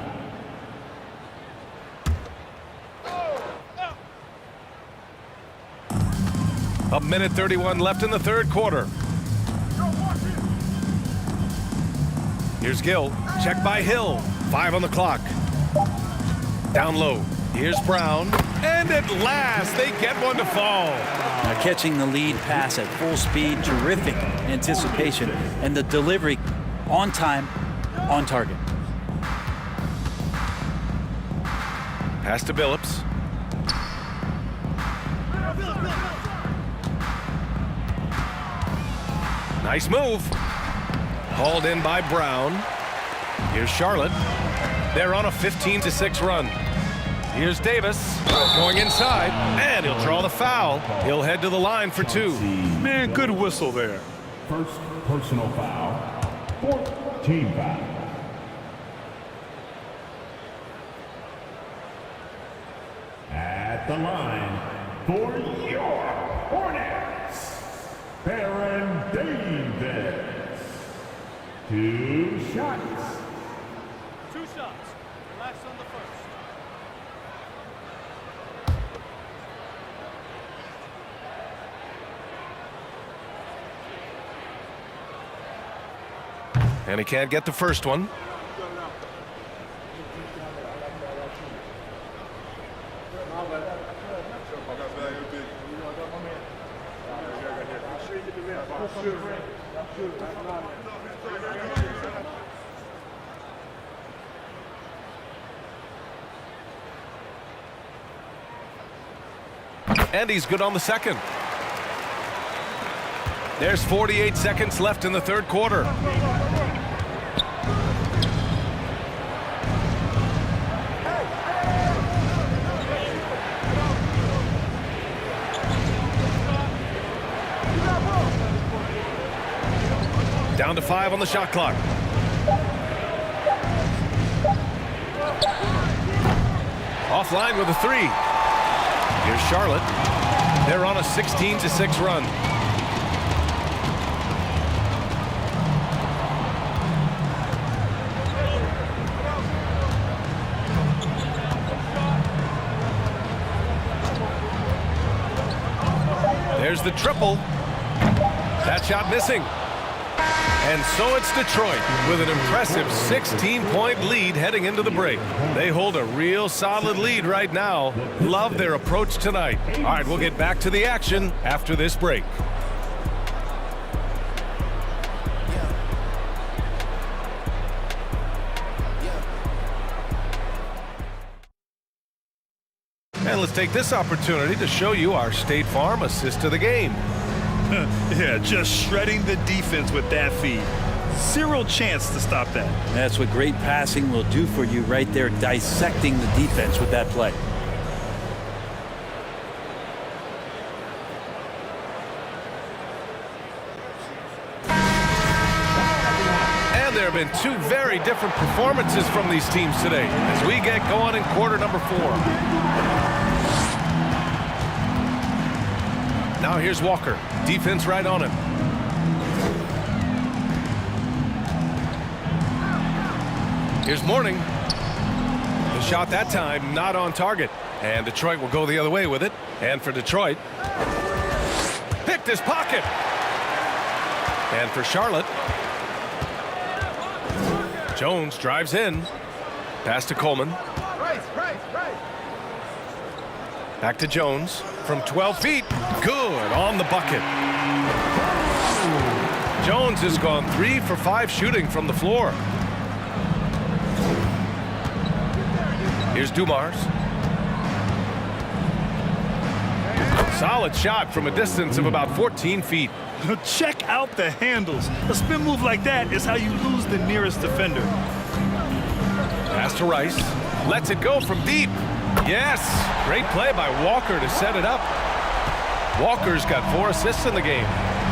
A: A minute 31 left in the third quarter. Here's Gill. Check by Hill. 5 on the clock. Down low. Here's Brown. And at last, they get one to fall.
B: Now catching the lead pass at full speed, terrific anticipation, and the delivery on time, on target.
A: Pass to Billups. Nice move. Hauled in by Brown. Here's Charlotte. They're on a 15-6 run. Here's Davis going inside, and he'll draw the foul. He'll head to the line for 2.
C: Man, good whistle there.
D: First personal foul. Fourth team foul. At the line for your Hornets, Baron Davis. 2 shots.
F: 2 shots. Relax on the first.
A: And he can't get the first one. And he's good on the second. There's 48 seconds left in the third quarter. Down to 5 on the shot clock. Offline with a 3. Charlotte. They're on a 16-6 run. There's the triple. That shot missing. And so it's Detroit with an impressive 16-point lead heading into the break. They hold a real solid lead right now. Love their approach tonight. All right, we'll get back to the action after this break. And let's take this opportunity to show you our State Farm assist to the game.
C: Yeah, just shredding the defense with that feed. Zero chance to stop that.
B: That's what great passing will do for you right there, dissecting the defense with that play.
A: And there have been two very different performances from these teams today as we get going in quarter number 4. Now here's Walker. Defense right on him. Here's Mourning. The shot that time not on target. And Detroit will go the other way with it. And for Detroit, picked his pocket. And for Charlotte, Jones drives in. Pass to Coleman. Back to Jones from 12 feet. Good on the bucket. Jones has gone 3 for 5 shooting from the floor. Here's Dumars. Solid shot from a distance of about 14 feet.
C: Check out the handles. A spin move like that is how you lose the nearest defender.
A: Pass to Rice. Lets it go from deep. Yes, great play by Walker to set it up. Walker's got 4 assists in the game.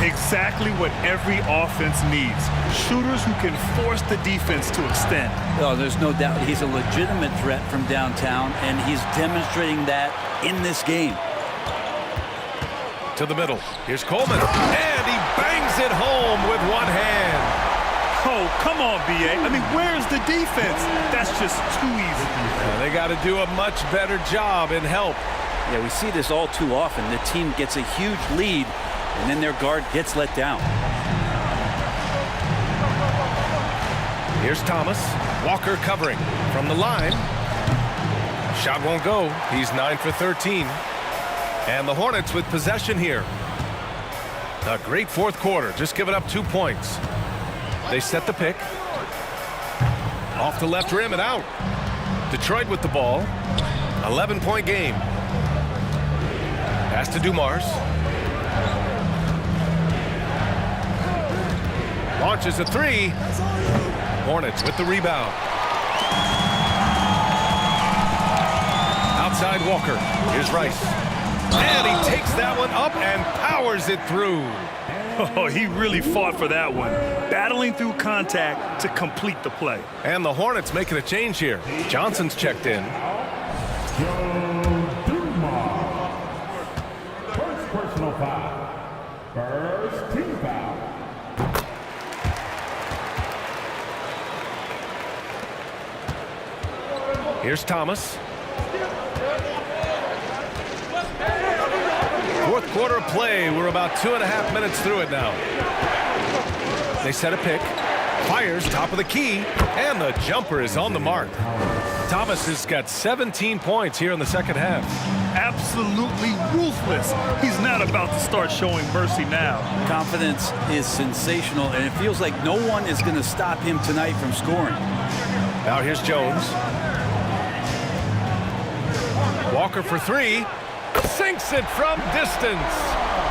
C: Exactly what every offense needs. Shooters who can force the defense to extend.
B: Oh, there's no doubt he's a legitimate threat from downtown, and he's demonstrating that in this game.
A: To the middle. Here's Coleman. And he bangs it home with one hand.
C: Oh, come on, B.A. I mean, where's the defense? That's just too easy.
A: They got to do a much better job in help.
B: Yeah, we see this all too often. The team gets a huge lead, and then their guard gets let down.
A: Here's Thomas. Walker covering from the line. Shot won't go. He's 9 for 13. And the Hornets with possession here. A great fourth quarter. Just giving up 2 points. They set the pick. Off the left rim and out. Detroit with the ball. 11-point game. Pass to Dumars. Launches a 3. Hornets with the rebound. Outside Walker. Here's Rice. And he takes that one up and powers it through.
C: Oh, he really fought for that one. Battling through contact to complete the play.
A: And the Hornets making a change here. Johnson's checked in.
D: First personal foul. First team foul.
A: Here's Thomas. Fourth quarter play. We're about 2.5 minutes through it now. They set a pick. Fires top of the key. And the jumper is on the mark. Thomas has got 17 points here in the second half.
C: Absolutely ruthless. He's not about to start showing mercy now.
B: Confidence is sensational, and it feels like no one is going to stop him tonight from scoring.
A: Now here's Jones. Walker for 3. Sinks it from distance.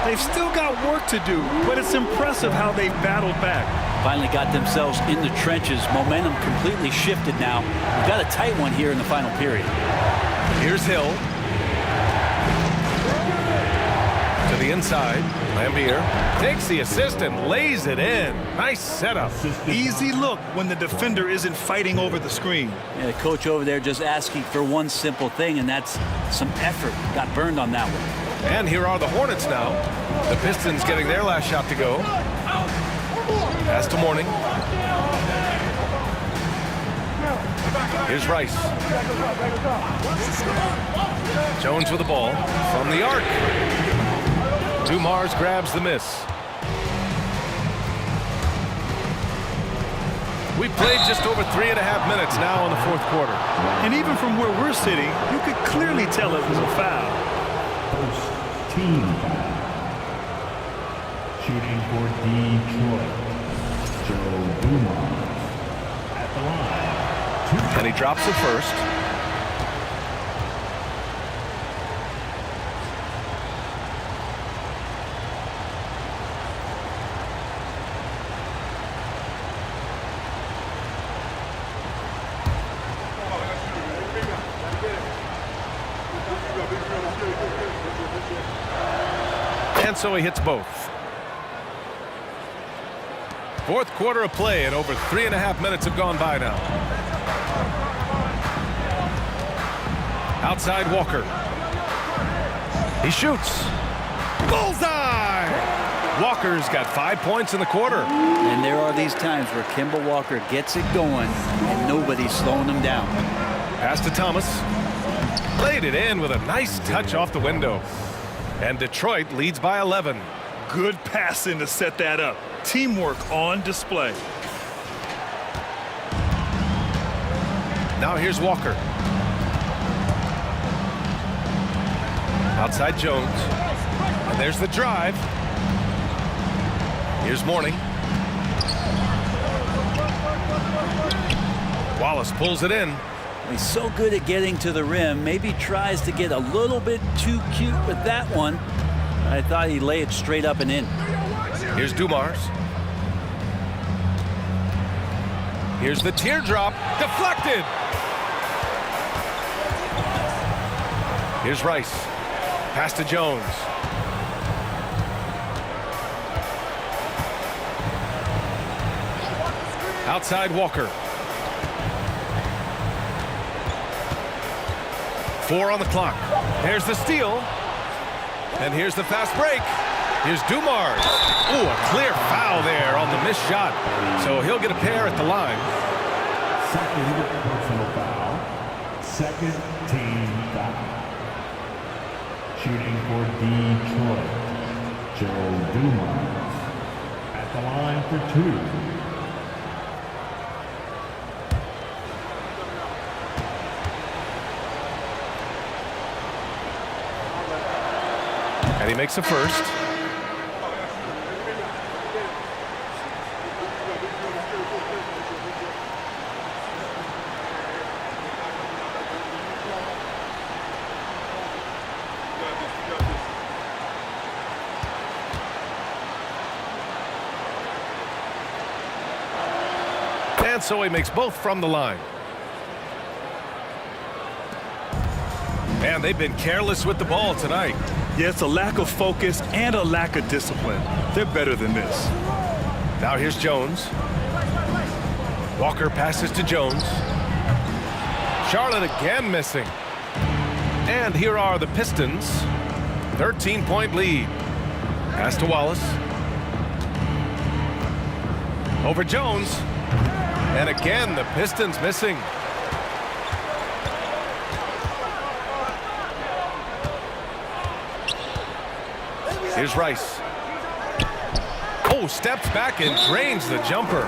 C: They've still got work to do, but it's impressive how they've battled back.
B: Finally got themselves in the trenches. Momentum completely shifted now. We've got a tight one here in the final period.
A: Here's Hill. To the the inside. Lambier takes the assist and lays it in. Nice setup.
C: Easy look when the defender isn't fighting over the screen.
B: Yeah, the coach over there just asking for one simple thing, and that's some effort. Got burned on that one.
A: And here are the Hornets now. The Pistons getting their last shot to go. Pass to Mourning. Here's Rice. Jones with the ball from the arc. Dumars grabs the miss. We played just over 3.5 minutes now in the fourth quarter.
C: And even from where we're sitting, you could clearly tell it was a foul.
D: First team foul. Shooting for Detroit, Joe Dumars at the line.
A: And he drops it first. And so he hits both. Fourth quarter of play, and over 3.5 minutes have gone by now. Outside Walker. He shoots. Bullseye! Walker's got 5 points in the quarter.
B: And there are these times where Kemba Walker gets it going and nobody's slowing him down.
A: Pass to Thomas. Laid it in with a nice touch off the window. And Detroit leads by 11.
C: Good passing to set that up. Teamwork on display.
A: Now here's Walker. Outside Jones. And there's the drive. Here's Mourning. Wallace pulls it in.
B: He's so good at getting to the rim. Maybe tries to get a little bit too cute with that one. I thought he'd lay it straight up and in.
A: Here's Dumars. Here's the teardrop. Deflected. Here's Rice. Pass to Jones. Outside Walker. 4 on the clock. There's the steal. And here's the fast break. Here's Dumars. Ooh, a clear foul there on the missed shot. So he'll get a pair at the line.
D: Second personal foul. Second team foul. Shooting for Detroit, Joe Dumars at the line for 2.
A: And he makes a first. And so he makes both from the line. And they've been careless with the ball tonight.
C: Yeah, it's a lack of focus and a lack of discipline. They're better than this.
A: Now here's Jones. Walker passes to Jones. Charlotte again missing. And here are the Pistons. 13-point lead. Pass to Wallace. Over Jones. And again, the Pistons missing. Here's Rice. Oh, steps back and drains the jumper.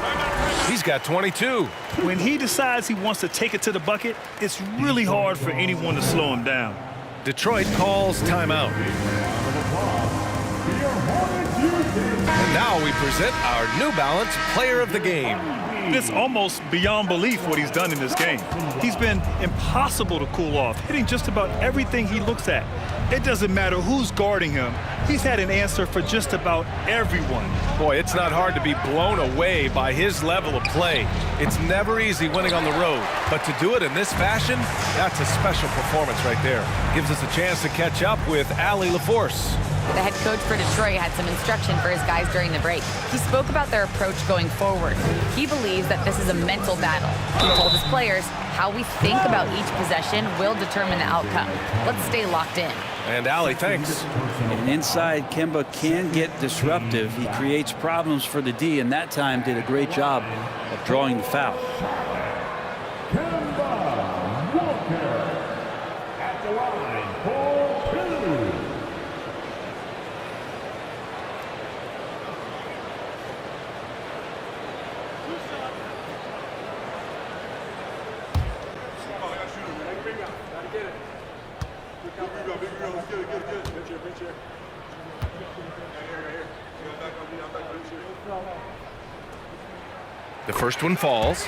A: He's got 22.
C: When he decides he wants to take it to the bucket, it's really hard for anyone to slow him down.
A: Detroit calls timeout. And now we present our New Balance Player of the Game.
C: It's almost beyond belief what he's done in this game. He's been impossible to cool off, hitting just about everything he looks at. It doesn't matter who's guarding him. He's had an answer for just about everyone.
A: Boy, it's not hard to be blown away by his level of play. It's never easy winning on the road, but to do it in this fashion, that's a special performance right there. Gives us a chance to catch up with Allie LaForce.
G: The head coach for Detroit had some instruction for his guys during the break. He spoke about their approach going forward. He believes that this is a mental battle. He told his players, how we think about each possession will determine the outcome. Let's stay locked in.
A: And Allie, thanks.
B: And inside, Kemba can get disruptive. He creates problems for the D, and that time did a great job of drawing the foul.
D: Kemba Walker at the line for two.
A: The first one falls.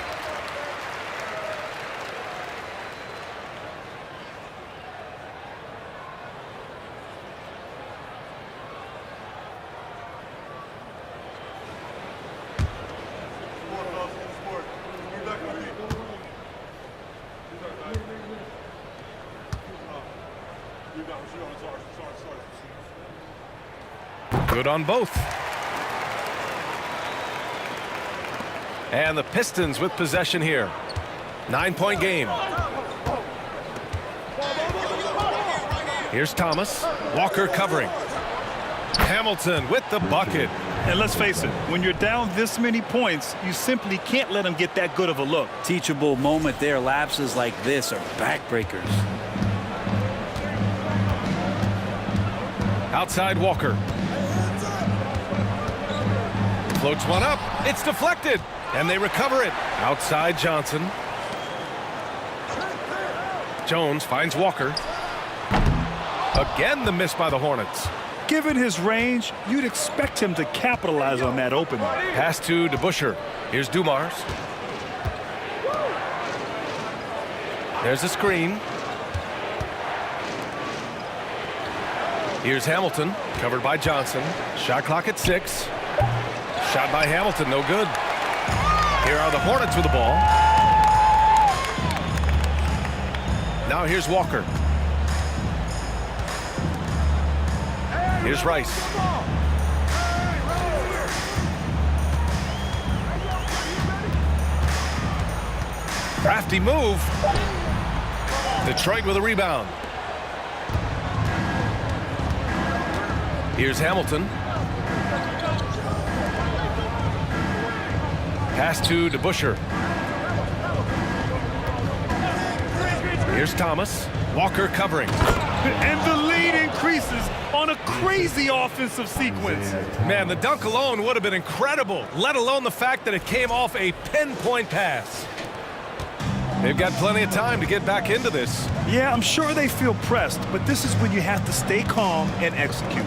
A: Good on both. And the Pistons with possession here. 9-point game. Here's Thomas. Walker covering. Hamilton with the bucket.
C: And let's face it, when you're down this many points, you simply can't let them get that good of a look.
B: Teachable moment there. Lapses like this are backbreakers.
A: Outside Walker. Floats one up. It's deflected. And they recover it. Outside Johnson. Jones finds Walker. Again the miss by the Hornets.
C: Given his range, you'd expect him to capitalize on that opening.
A: Pass to DeBusschere. Here's Dumars. There's a screen. Here's Hamilton, covered by Johnson. Shot clock at 6. Shot by Hamilton, no good. Here are the Hornets with the ball. Now here's Walker. Here's Rice. Crafty move. Detroit with a rebound. Here's Hamilton. Pass to DeBusschere. Here's Thomas. Walker covering.
C: And the lead increases on a crazy offensive sequence.
A: Man, the dunk alone would have been incredible, let alone the fact that it came off a pinpoint pass. They've got plenty of time to get back into this.
C: Yeah, I'm sure they feel pressed, but this is when you have to stay calm and execute.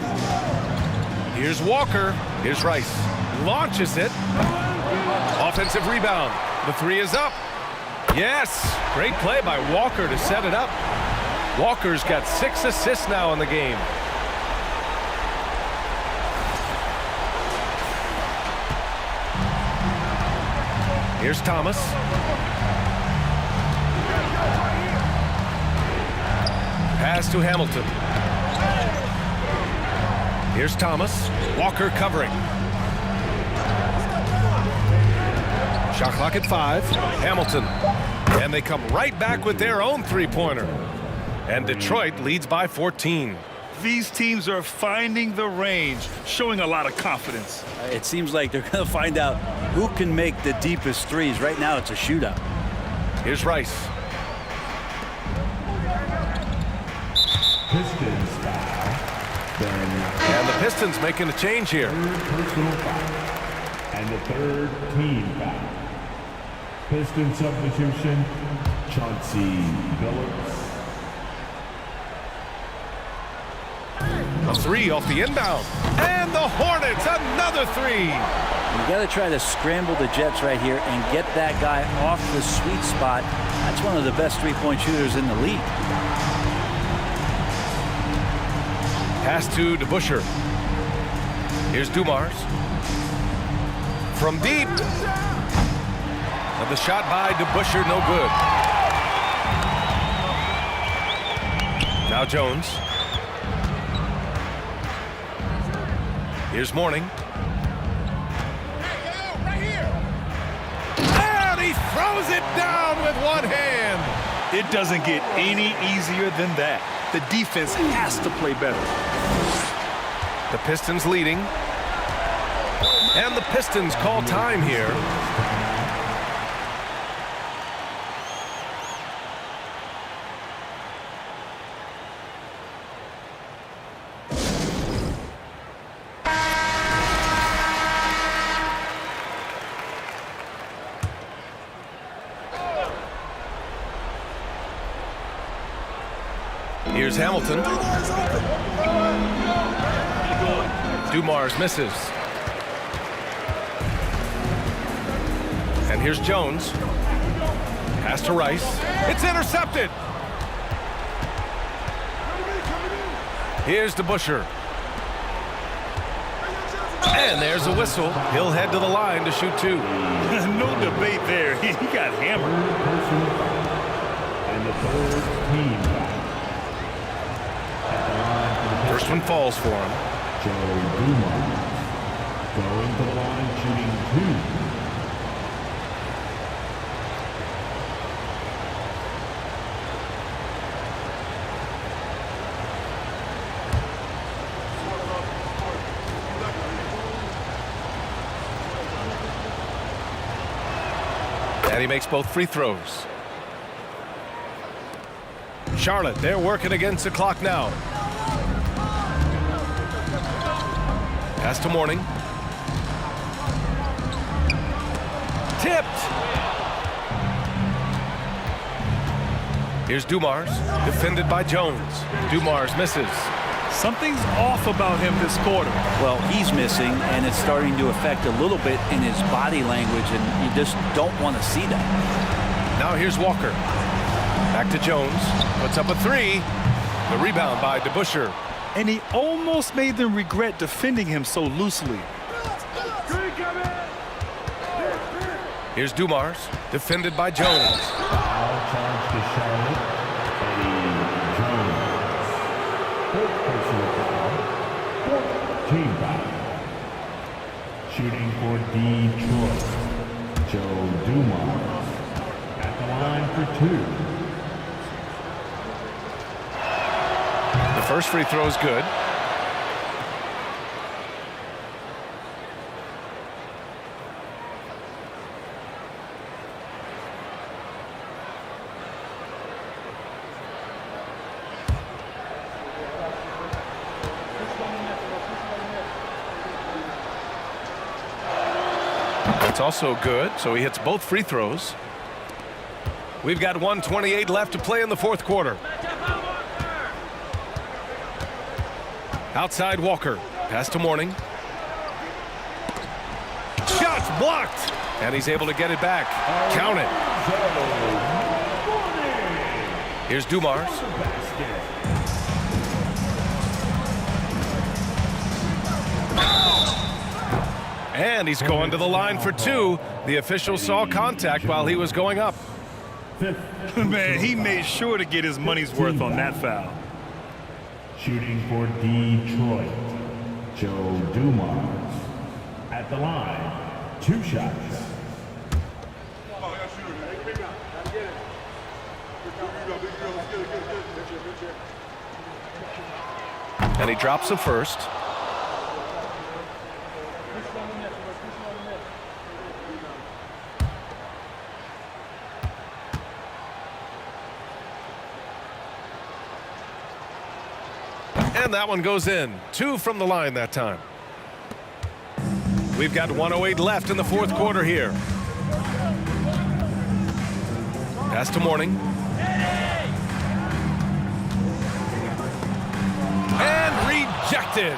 A: Here's Walker. Here's Rice. Launches it. Offensive rebound. The three is up. Yes, great play by Walker to set it up. Walker's got 6 assists now in the game. Here's Thomas. Pass to Hamilton. Here's Thomas. Walker covering. Shot clock at 5. Hamilton. And they come right back with their own three-pointer. And Detroit leads by 14.
C: These teams are finding the range, showing a lot of confidence.
B: It seems like they're going to find out who can make the deepest threes. Right now, it's a shootout.
A: Here's Rice.
D: Pistons foul.
A: And the Pistons making a change here.
D: Personal foul. And the third team foul. Piston substitution, Chauncey Billups.
A: A three off the inbound. And the Hornets, another three.
B: You got to try to scramble the Jets right here and get that guy off the sweet spot. That's one of the best three-point shooters in the league.
A: Pass to DeBusschere. Here's Dumars. From deep. And the shot by DeBusschere, no good. Now Jones. Here's Mourning. And he throws it down with one hand.
C: It doesn't get any easier than that. The defense has to play better.
A: The Pistons leading. And the Pistons call time here. Here's Hamilton. Dumars misses. And here's Jones. Pass to Rice. It's intercepted. Here's DeBusschere. And there's a whistle. He'll head to the line to shoot two.
C: No debate there. He got hammered.
D: And the third team foul.
A: First one falls for him.
D: Joe Dumars going to the line, shooting two.
A: And he makes both free throws. Charlotte, they're working against the clock now. Pass to Mourning. Tipped. Here's Dumars, defended by Jones. Dumars misses.
C: Something's off about him this quarter.
B: Well, he's missing, and it's starting to affect a little bit in his body language, and you just don't want to see that.
A: Now here's Walker. Back to Jones. Puts up a three. The rebound by DeBusschere.
C: And he almost made them regret defending him so loosely.
A: Here's Dumars, defended by Jones.
D: Foul charge to Charlotte. Eddie Jones. Fourth personal foul. Fourth team foul. Shooting for Detroit. Joe Dumars at the line for two.
A: The first free throw is good. That's also good, so he hits both free throws. We've got 1:28 left to play in the fourth quarter. Outside Walker. Pass to Mourning. Shots blocked. And he's able to get it back. Count it. Here's Dumars. And he's going to the line for two. The official saw contact while he was going up.
C: Man, he made sure to get his money's worth on that foul.
D: Shooting for Detroit. Joe Dumars at the line. Two shots.
A: And he drops the first. And that one goes in. Two from the line that time. We've got 1:08 left in the fourth quarter here. Pass to Mourning. And rejected.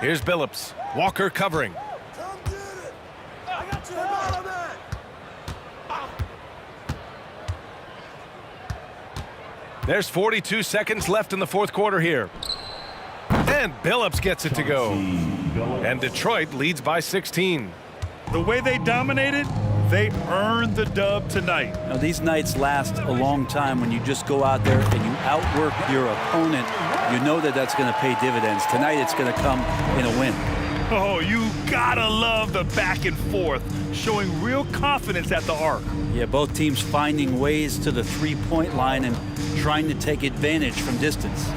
A: Here's Billups. Walker covering. There's 42 seconds left in the fourth quarter here. And Billups gets it to go. And Detroit leads by 16.
C: The way they dominated, they earned the dub tonight.
B: Now, these nights last a long time when you just go out there and you outwork your opponent you know that that's going to pay dividends. Tonight it's going to come in a win.
C: Oh, you gotta love the back and forth, showing real confidence at the arc.
B: Yeah, both teams finding ways to the three-point line and trying to take advantage from distance.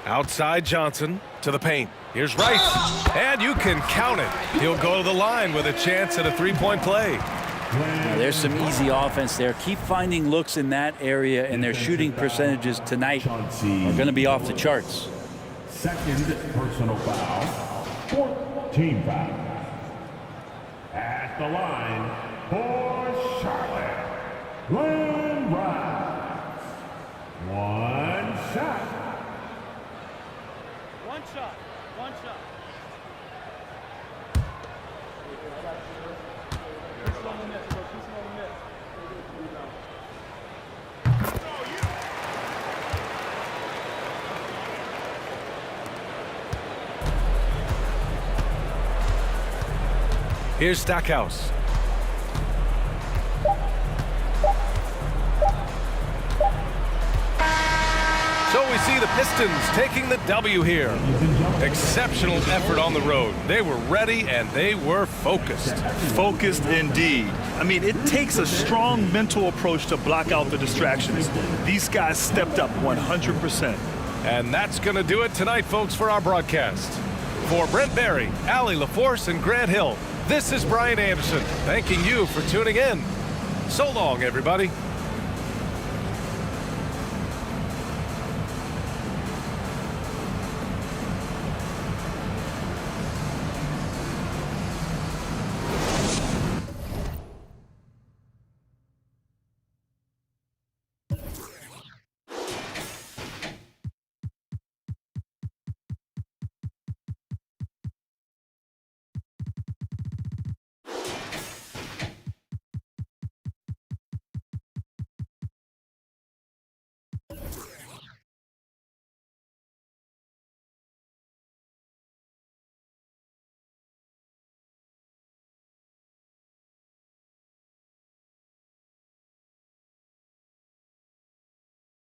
A: Outside Johnson to the paint. Here's Rice, and you can count it. He'll go to the line with a chance at a three-point play.
B: Now, there's some easy offense there. Keep finding looks in that area, and their shooting percentages tonight are going to be off the charts.
D: Second personal foul. 14 foul. At the line for Charlotte, Glenn Rice. One shot.
F: One shot. One shot.
A: Here's Stackhouse. So we see the Pistons taking the W here. Exceptional effort on the road. They were ready and they were focused.
C: Focused indeed. I mean, it takes a strong mental approach to block out the distractions. These guys stepped up 100%.
A: And that's going to do it tonight, folks, for our broadcast. For Brent Barry, Allie LaForce, and Grant Hill, this is Brian Anderson, thanking you for tuning in. So long, everybody.